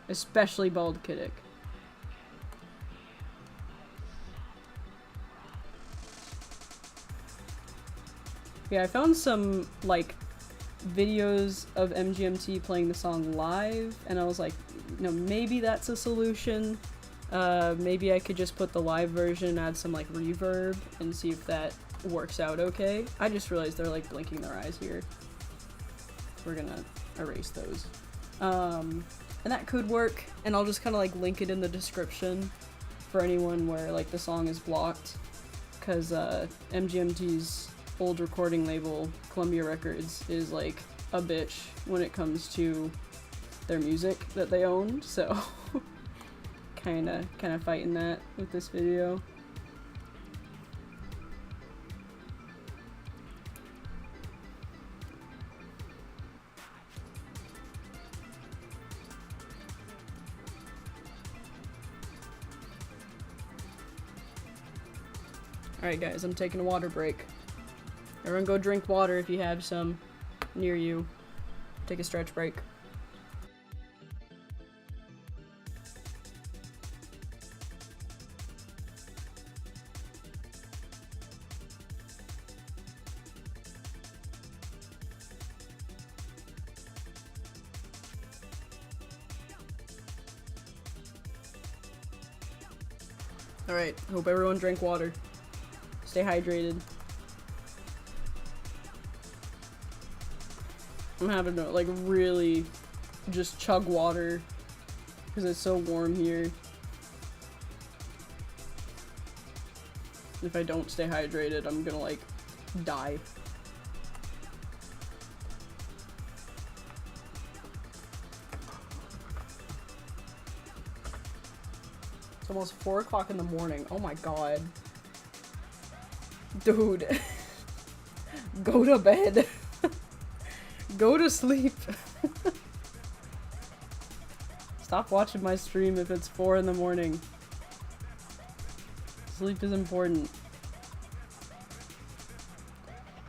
Especially Bald Kittick. Yeah, I found some, like, videos of MGMT playing the song live, and I was like, you know, maybe that's a solution. Maybe I could just put the live version, add some, like, reverb, and see if that works out okay. I just realized they're, like, blinking their eyes here. We're gonna erase those. And that could work, and I'll just kind of, like, link it in the description for anyone where, like, the song is blocked, because, MGMT's old recording label, Columbia Records, is like a bitch when it comes to their music that they own, so kinda fighting that with this video. Alright guys, I'm taking a water break. Everyone go drink water if you have some near you. Take a stretch break. Alright, hope everyone drank water. Stay hydrated. I'm having to, like, really just chug water because it's so warm here. If I don't stay hydrated, I'm gonna, like, die. It's almost 4 o'clock in the morning. Oh my god. Dude. Go to bed. Go to sleep. Stop watching my stream if it's 4 in the morning. Sleep is important.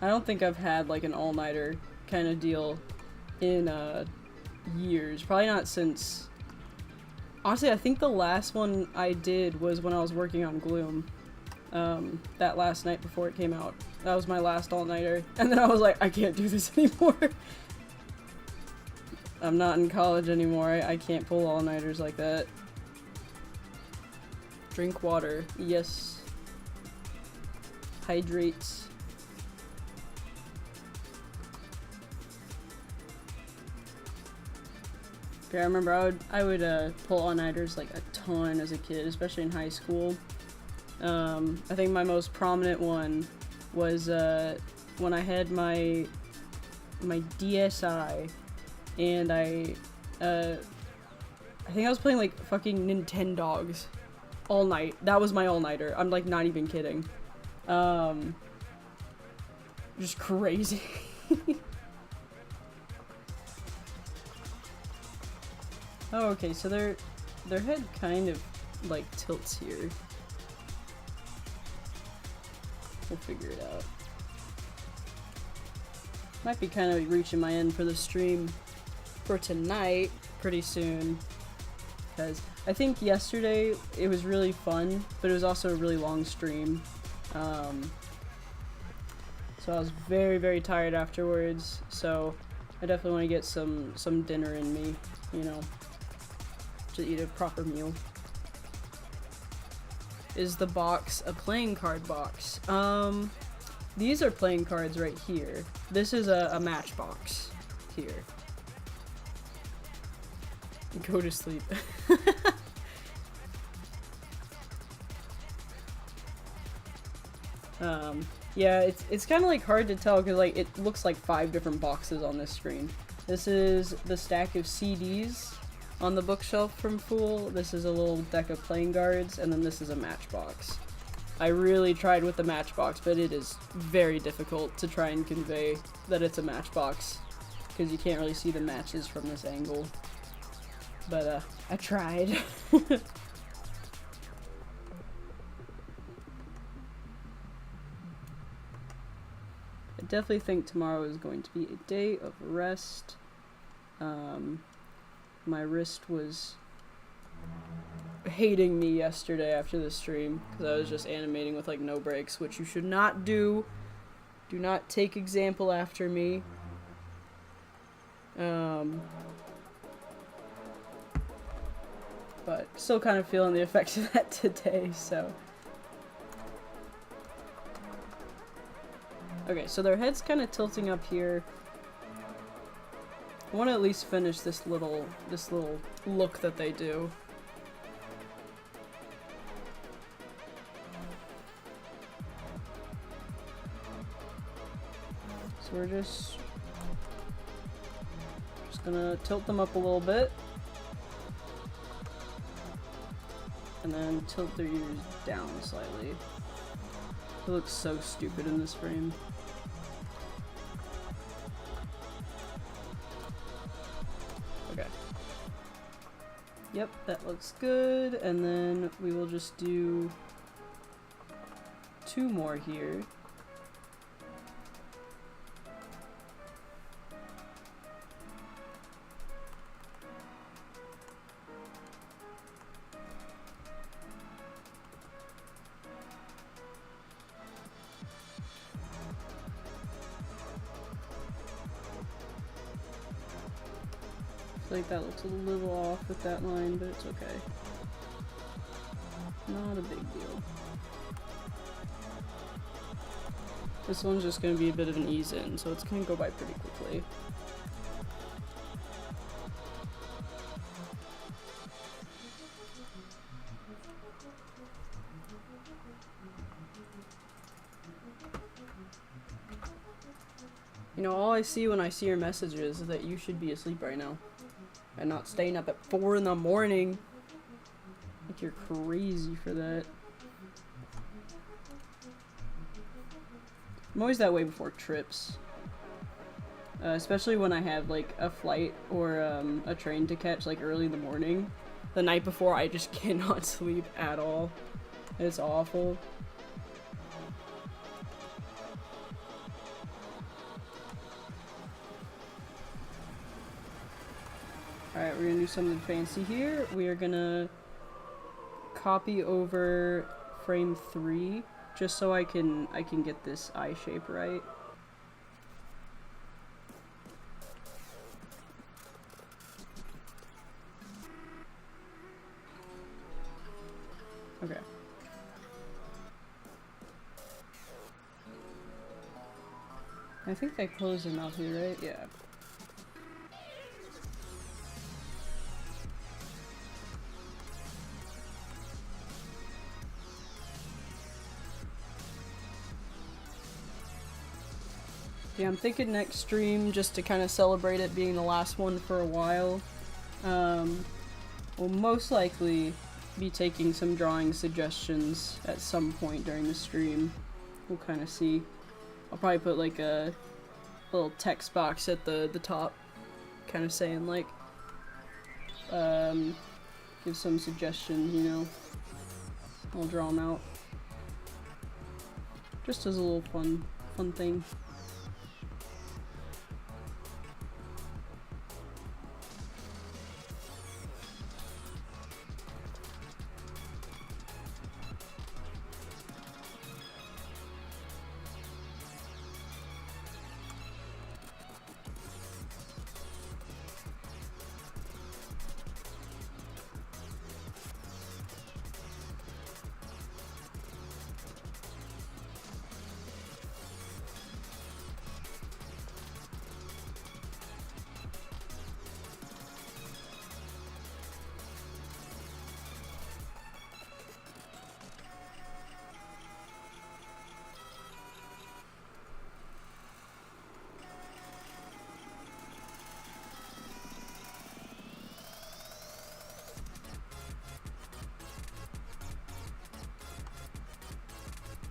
I don't think I've had like an all-nighter kind of deal in years. Probably not since... Honestly, I think the last one I did was when I was working on Gloom. That last night before it came out. That was my last all-nighter. And then I was like, I can't do this anymore. I'm not in college anymore. I can't pull all-nighters like that. Drink water. Yes. Hydrate. Okay, I remember I would pull all-nighters like a ton as a kid, especially in high school. I think my most prominent one was when I had my DSi, and I think I was playing like fucking Nintendogs all night. That was my all-nighter. I'm like not even kidding. Just crazy. Oh, okay, so their head kind of like tilts here. We'll figure it out. Might be kind of reaching my end for the stream for tonight pretty soon, because I think yesterday it was really fun, but it was also a really long stream. So I was very, very tired afterwards, so I definitely want to get some dinner in me, you know, to eat a proper meal. Is the box a playing card box? These are playing cards right here. This is a matchbox here. Go to sleep. Yeah, it's kind of like hard to tell because like it looks like 5 different boxes on this screen. This is the stack of CDs on the bookshelf from Fool. This is a little deck of playing cards, and then this is a matchbox. I really tried with the matchbox, but it is very difficult to try and convey that it's a matchbox, because you can't really see the matches from this angle. But, I tried. I definitely think tomorrow is going to be a day of rest. My wrist was hating me yesterday after the stream because I was just animating with like no breaks, which you should not do. Do not take example after me. But still kind of feeling the effects of that today, so. Okay, so their head's kind of tilting up here. I want to at least finish this little look that they do. So we're just gonna tilt them up a little bit. And then tilt their ears down slightly. It looks so stupid in this frame. Okay. Yep, that looks good. And then we will just do 2 more here. I feel like that looks a little off with that line, but it's okay. Not a big deal. This one's just going to be a bit of an ease in, so it's going to go by pretty quickly. You know, all I see when I see your messages is that you should be asleep right now. And not staying up at 4 in the morning. Like you're crazy for that. I'm always that way before trips. Especially when I have like a flight or a train to catch like early in the morning. The night before I just cannot sleep at all. It's awful. Alright, we're gonna do something fancy here. We are gonna copy over frame 3 just so I can get this eye shape right. Okay. I think I closed the mouth here, right? Yeah. Yeah, I'm thinking next stream, just to kind of celebrate it being the last one for a while, we'll most likely be taking some drawing suggestions at some point during the stream. We'll kind of see. I'll probably put like a little text box at the top, kind of saying like, give some suggestions, you know. I'll draw them out. Just as a little fun thing.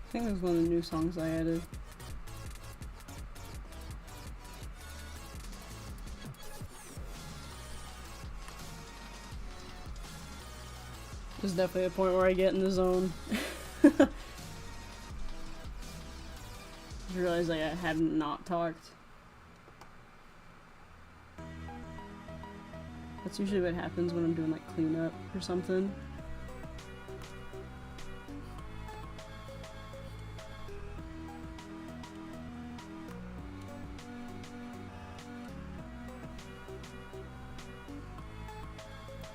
I think it was one of the new songs I added. There's definitely a point where I get in the zone. I realized I had not talked. That's usually what happens when I'm doing like cleanup or something.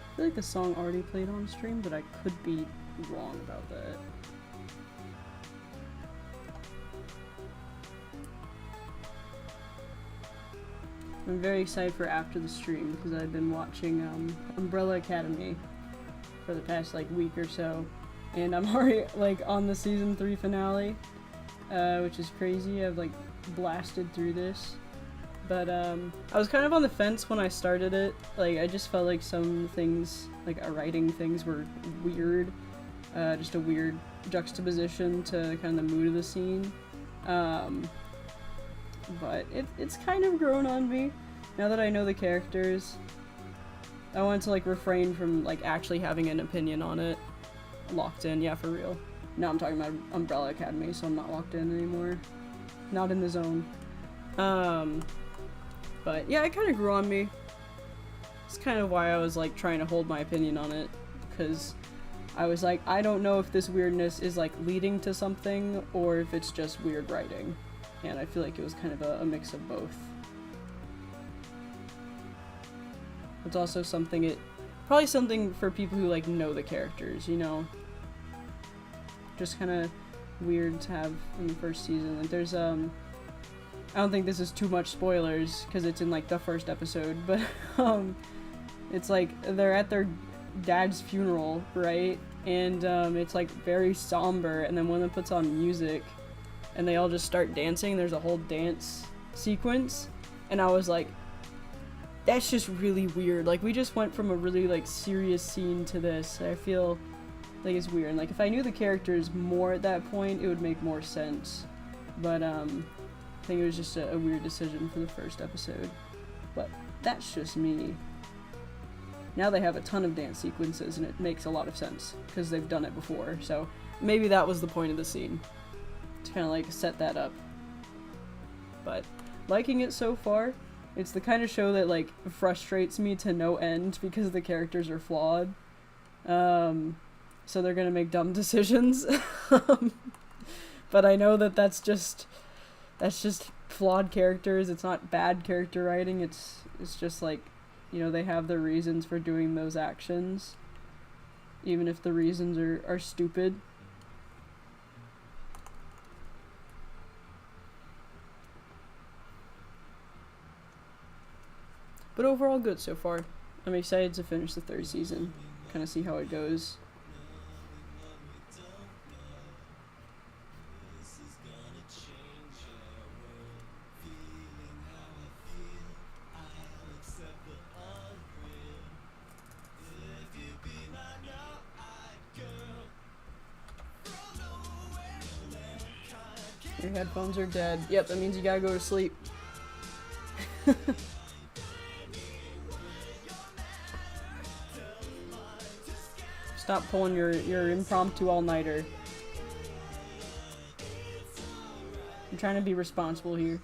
I feel like the song already played on stream, but I could be wrong about that. I'm very excited for after the stream because I've been watching Umbrella Academy for the past like week or so, and I'm already like on the season 3 finale, which is crazy. I've like blasted through this, but I was kind of on the fence when I started it. Like I just felt like some things, like writing things, were weird, just a weird juxtaposition to kind of the mood of the scene. But it's kind of grown on me now that I know the characters. I wanted to like refrain from like actually having an opinion on it. Locked in, yeah, for real. Now I'm talking about Umbrella Academy, so I'm not locked in anymore. Not in the zone. But yeah, it kind of grew on me. It's kind of why I was like trying to hold my opinion on it, because I was like, I don't know if this weirdness is like leading to something or if it's just weird writing. And I feel like it was kind of a mix of both. It's also something, probably something for people who like know the characters, you know? Just kind of weird to have in the first season. Like there's, I don't think this is too much spoilers because it's in like the first episode, but it's like they're at their dad's funeral, right? And it's like very somber, and then one of them puts on music and they all just start dancing. There's a whole dance sequence, and I was like, that's just really weird. Like, we just went from a really, like, serious scene to this. I feel like it's weird. And, like, if I knew the characters more at that point, it would make more sense. But, I think it was just a weird decision for the first episode. But that's just me. Now they have a ton of dance sequences, and it makes a lot of sense, because they've done it before. So, maybe that was the point of the scene, to kind of like set that up. But liking it so far. It's the kind of show that like frustrates me to no end because the characters are flawed. So they're gonna make dumb decisions. But I know that that's just flawed characters. It's not bad character writing. It's just like, you know, they have their reasons for doing those actions, even if the reasons are stupid. But overall good so far. I'm excited to finish the 3rd season. Kind of see how it goes. Your headphones are dead. Yep, that means you gotta go to sleep. Stop pulling your impromptu all-nighter. I'm trying to be responsible here.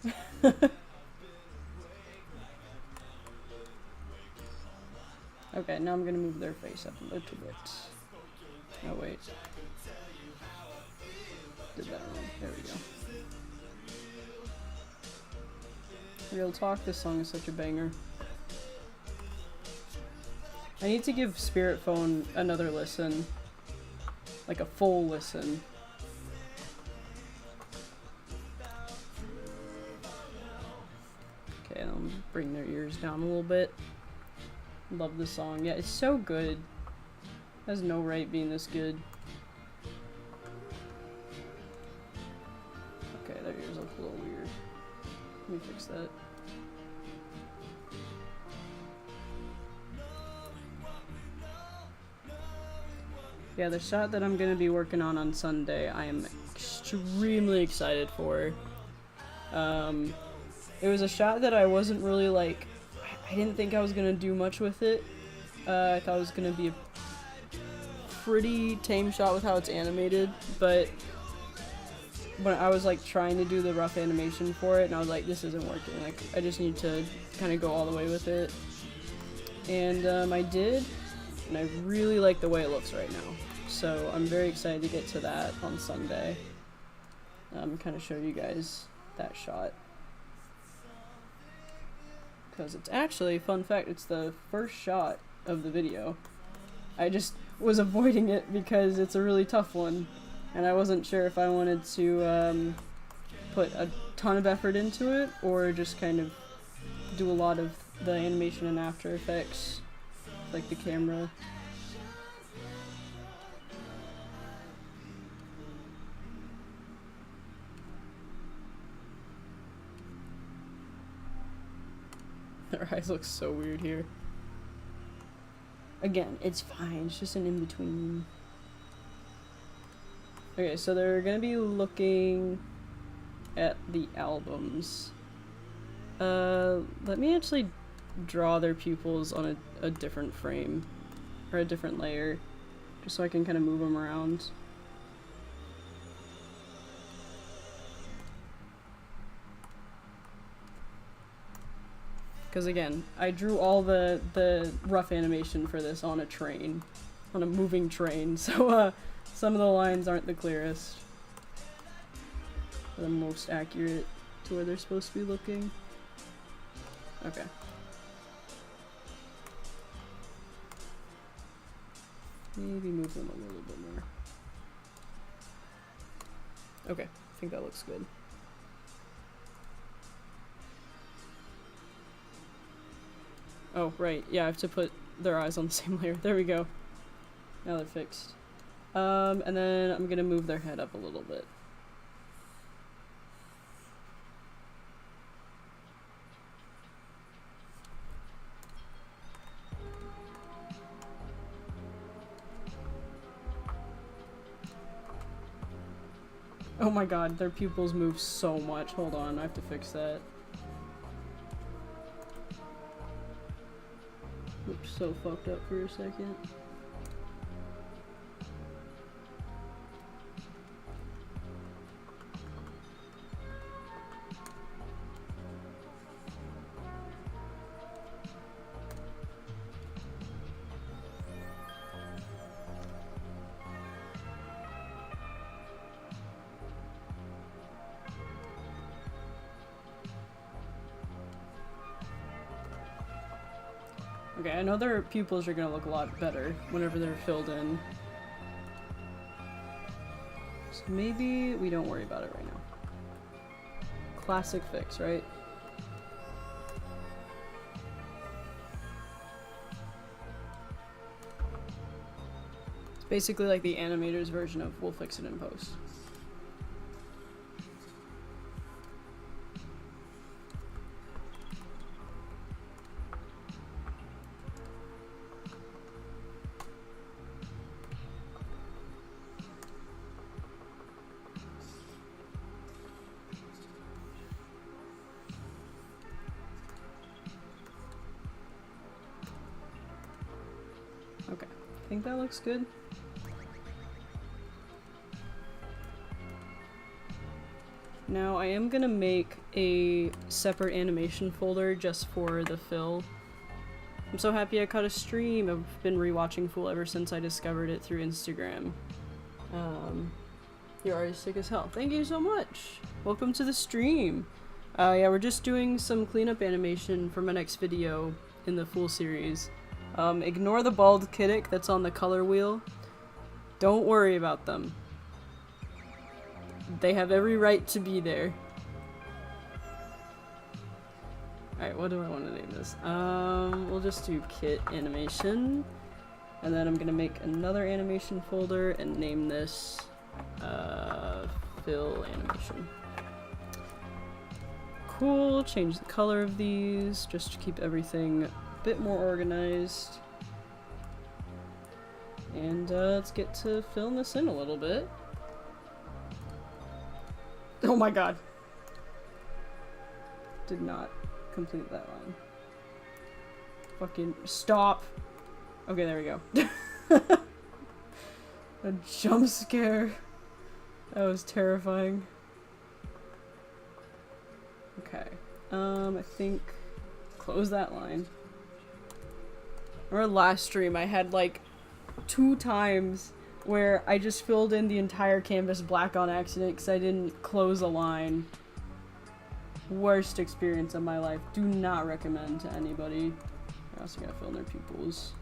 Okay, now I'm gonna move their face up a little bit. Oh wait. Did that wrong. There we go. Real talk, this song is such a banger. I need to give Spirit Phone another listen. Like a full listen. Okay, I'll bring their ears down a little bit. Love this song. Yeah, it's so good. It has no right being this good. Okay, their ears look a little weird. Let me fix that. Yeah, the shot that I'm gonna be working on Sunday, I am extremely excited for. It was a shot that I wasn't really like, I didn't think I was gonna do much with it. I thought it was gonna be a pretty tame shot with how it's animated, but when I was like trying to do the rough animation for it, and I was like, this isn't working, like I just need to kind of go all the way with it. And I did, and I really like the way it looks right now. So I'm very excited to get to that on Sunday. Kind of show you guys that shot. Because it's actually, fun fact, it's the first shot of the video. I just was avoiding it because it's a really tough one. And I wasn't sure if I wanted to put a ton of effort into it or just kind of do a lot of the animation in After Effects, like the camera. Their eyes look so weird here. Again, it's fine, it's just an in-between. Okay, so they're gonna be looking at the albums. Let me actually draw their pupils on a different frame, or a different layer, just so I can kind of move them around. Because again, I drew all the rough animation for this on a train, on a moving train, so some of the lines aren't the clearest, or the most accurate to where they're supposed to be looking. Okay. Maybe move them a little bit more. Okay, I think that looks good. Oh, right, yeah, I have to put their eyes on the same layer. There we go. Now they're fixed. And then I'm gonna move their head up a little bit. Oh my god, their pupils move so much. Hold on, I have to fix that. Oops, so fucked up for a second. Okay, I know their pupils are gonna look a lot better whenever they're filled in. So maybe we don't worry about it right now. Classic fix, right? It's basically like the animator's version of we'll fix it in post. Okay, I think that looks good. Now I am gonna make a separate animation folder just for the fill. I'm so happy I caught a stream. I've been rewatching Fool ever since I discovered it through Instagram. You're already sick as hell. Thank you so much! Welcome to the stream! Yeah, we're just doing some cleanup animation for my next video in the Fool series. Ignore the bald Kittick that's on the color wheel. Don't worry about them. They have every right to be there. Alright, what do I want to name this? We'll just do Kit Animation. And then I'm gonna make another animation folder and name this, Fill Animation. Cool, change the color of these, just to keep everything a bit more organized. And let's get to filling this in a little bit. Oh my god. Did not complete that line. Fucking stop. Okay, there we go. A jump scare. That was terrifying. Okay. I think close that line. Remember last stream I had like 2 times where I just filled in the entire canvas black on accident because I didn't close a line. Worst experience of my life. Do not recommend to anybody. I also gotta fill in their pupils.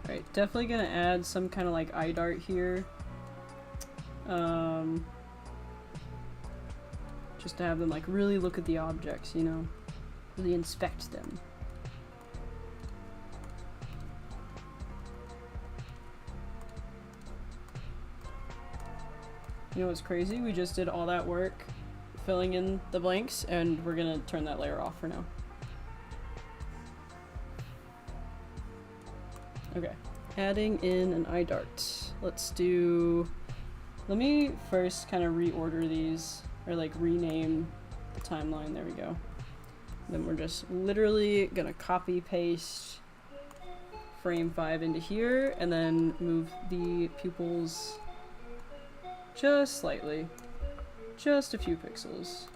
Alright, definitely gonna add some kind of like eye dart here. Just to have them like really look at the objects, you know? Really inspect them. You know what's crazy? We just did all that work filling in the blanks and we're gonna turn that layer off for now. Okay, adding in an eye dart. Let's do... Let me first kind of reorder these, or like rename the timeline. There we go. Then we're just literally gonna copy paste frame 5 into here and then move the pupils just slightly. Just a few pixels.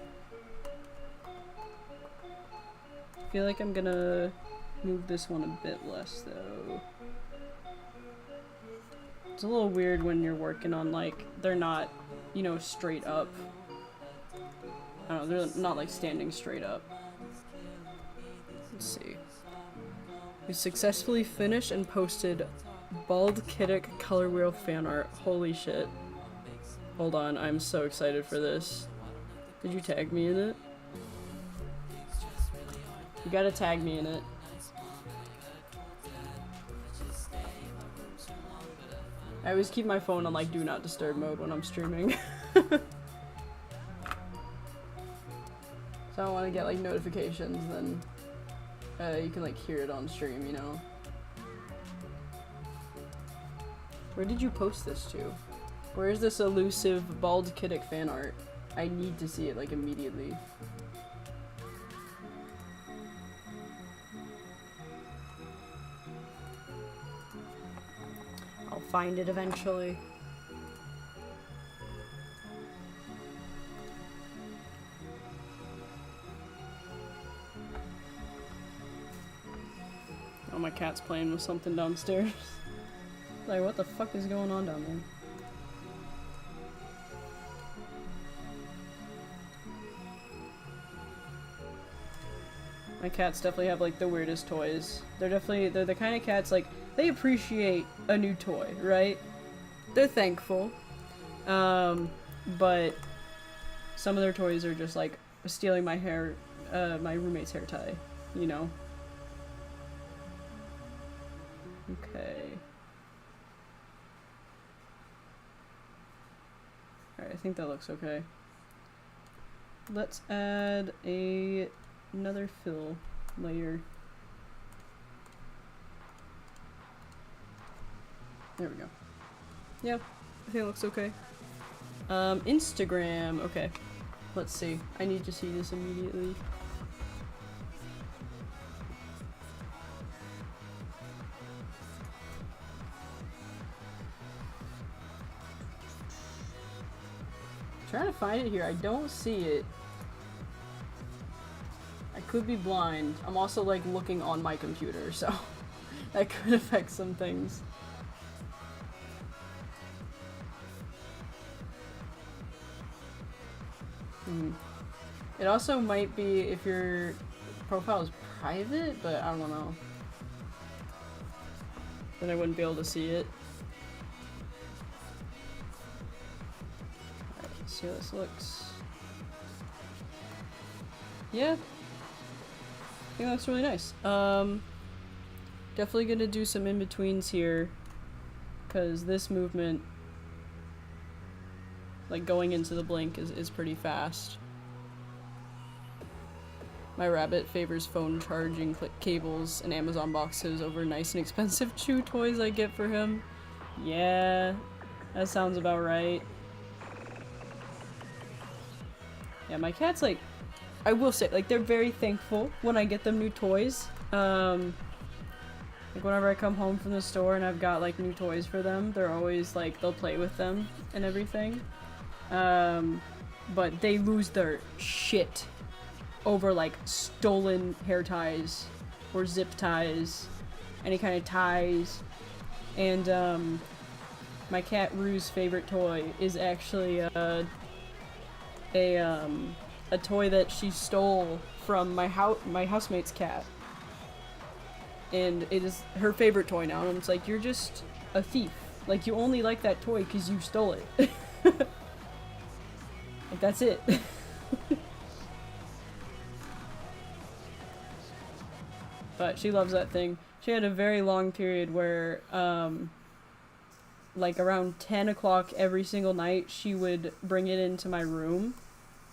I feel like I'm gonna move this one a bit less though. It's a little weird when you're working on like, they're not, you know, straight up. I don't know, they're not like standing straight up. Let's see. We successfully finished and posted Bald Kittick color wheel fan art. Holy shit. Hold on, I'm so excited for this. Did you tag me in it? You gotta tag me in it. I always keep my phone on like do not disturb mode when I'm streaming. So I don't want to get like notifications, then you can like hear it on stream, you know. Where did you post this to? Where is this elusive Bald Kittick fan art? I need to see it like immediately. I'll find it eventually. Oh, my cat's playing with something downstairs. Like, what the fuck is going on down there? My cats definitely have like the weirdest toys. They're the kind of cats like they appreciate a new toy, right? They're thankful. But some of their toys are just like stealing my hair, my roommate's hair tie, you know? Okay. Alright, I think that looks okay. Let's add another fill layer. There we go. Yeah, I think it looks okay. Instagram, okay. Let's see. I need to see this immediately. Trying to find it here. I don't see it. I could be blind. I'm also like looking on my computer, so that could affect some things. It also might be if your profile is private, but I don't know. Then I wouldn't be able to see it. Alright, let's see how this looks. Yeah. I think that's really nice. Definitely gonna do some in-betweens here, because this movement like going into the blink is pretty fast. My rabbit favors phone charging cables and Amazon boxes over nice and expensive chew toys I get for him. Yeah, that sounds about right. Yeah, my cat's like, I will say, like, they're very thankful when I get them new toys. Like, whenever I come home from the store and I've got, like, new toys for them, they're always, like, they'll play with them and everything. But they lose their shit over, like, stolen hair ties or zip ties, any kind of ties. And, my cat Rue's favorite toy is actually, a toy that she stole from my housemate's cat. And it is her favorite toy now, and it's like, you're just a thief. Like, you only like that toy because you stole it. Like, that's it. But she loves that thing. She had a very long period where, like, around 10 o'clock every single night, she would bring it into my room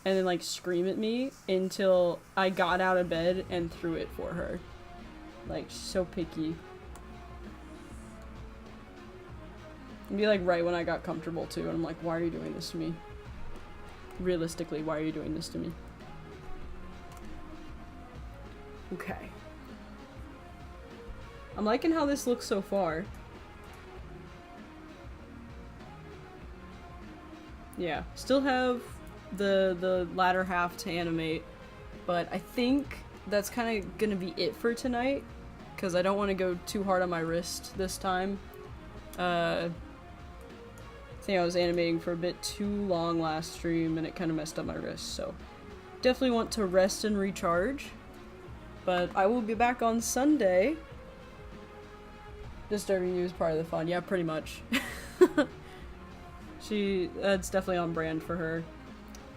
and then, like, scream at me until I got out of bed and threw it for her. Like, she's so picky. It'd be, like, right when I got comfortable, too, and I'm like, why are you doing this to me? Realistically, why are you doing this to me? Okay. I'm liking how this looks so far. Yeah, still have the latter half to animate, but I think that's kind of gonna be it for tonight, because I don't want to go too hard on my wrist this time. I think I was animating for a bit too long last stream, and it kind of messed up my wrist, so definitely want to rest and recharge. But I will be back on Sunday. Disturbing you is part of the fun. Yeah, pretty much. That's definitely on brand for her.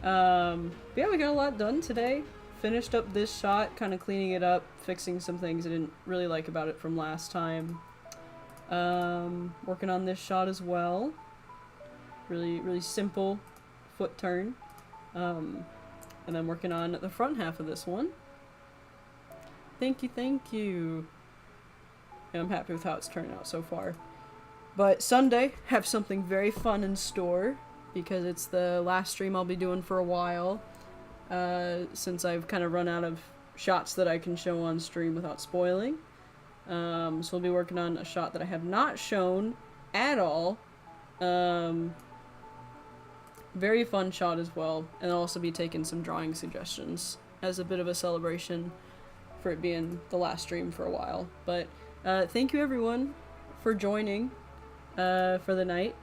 Yeah, we got a lot done today. Finished up this shot, kind of cleaning it up, fixing some things I didn't really like about it from last time. Working on this shot as well. Really simple foot turn. And then working on the front half of this one. Thank you. And I'm happy with how it's turned out so far. But Sunday, have something very fun in store, because it's the last stream I'll be doing for a while, since I've kind of run out of shots that I can show on stream without spoiling. So we'll be working on a shot that I have not shown at all. Very fun shot as well, and I'll also be taking some drawing suggestions as a bit of a celebration for it being the last stream for a while. But thank you everyone for joining for the night,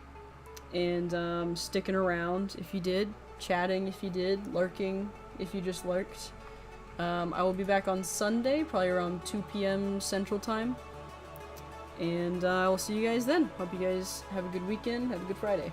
and sticking around if you did, chatting if you did, lurking if you just lurked. I will be back on Sunday, probably around 2 p.m. Central Time, and I will see you guys then. Hope you guys have a good weekend, have a good Friday.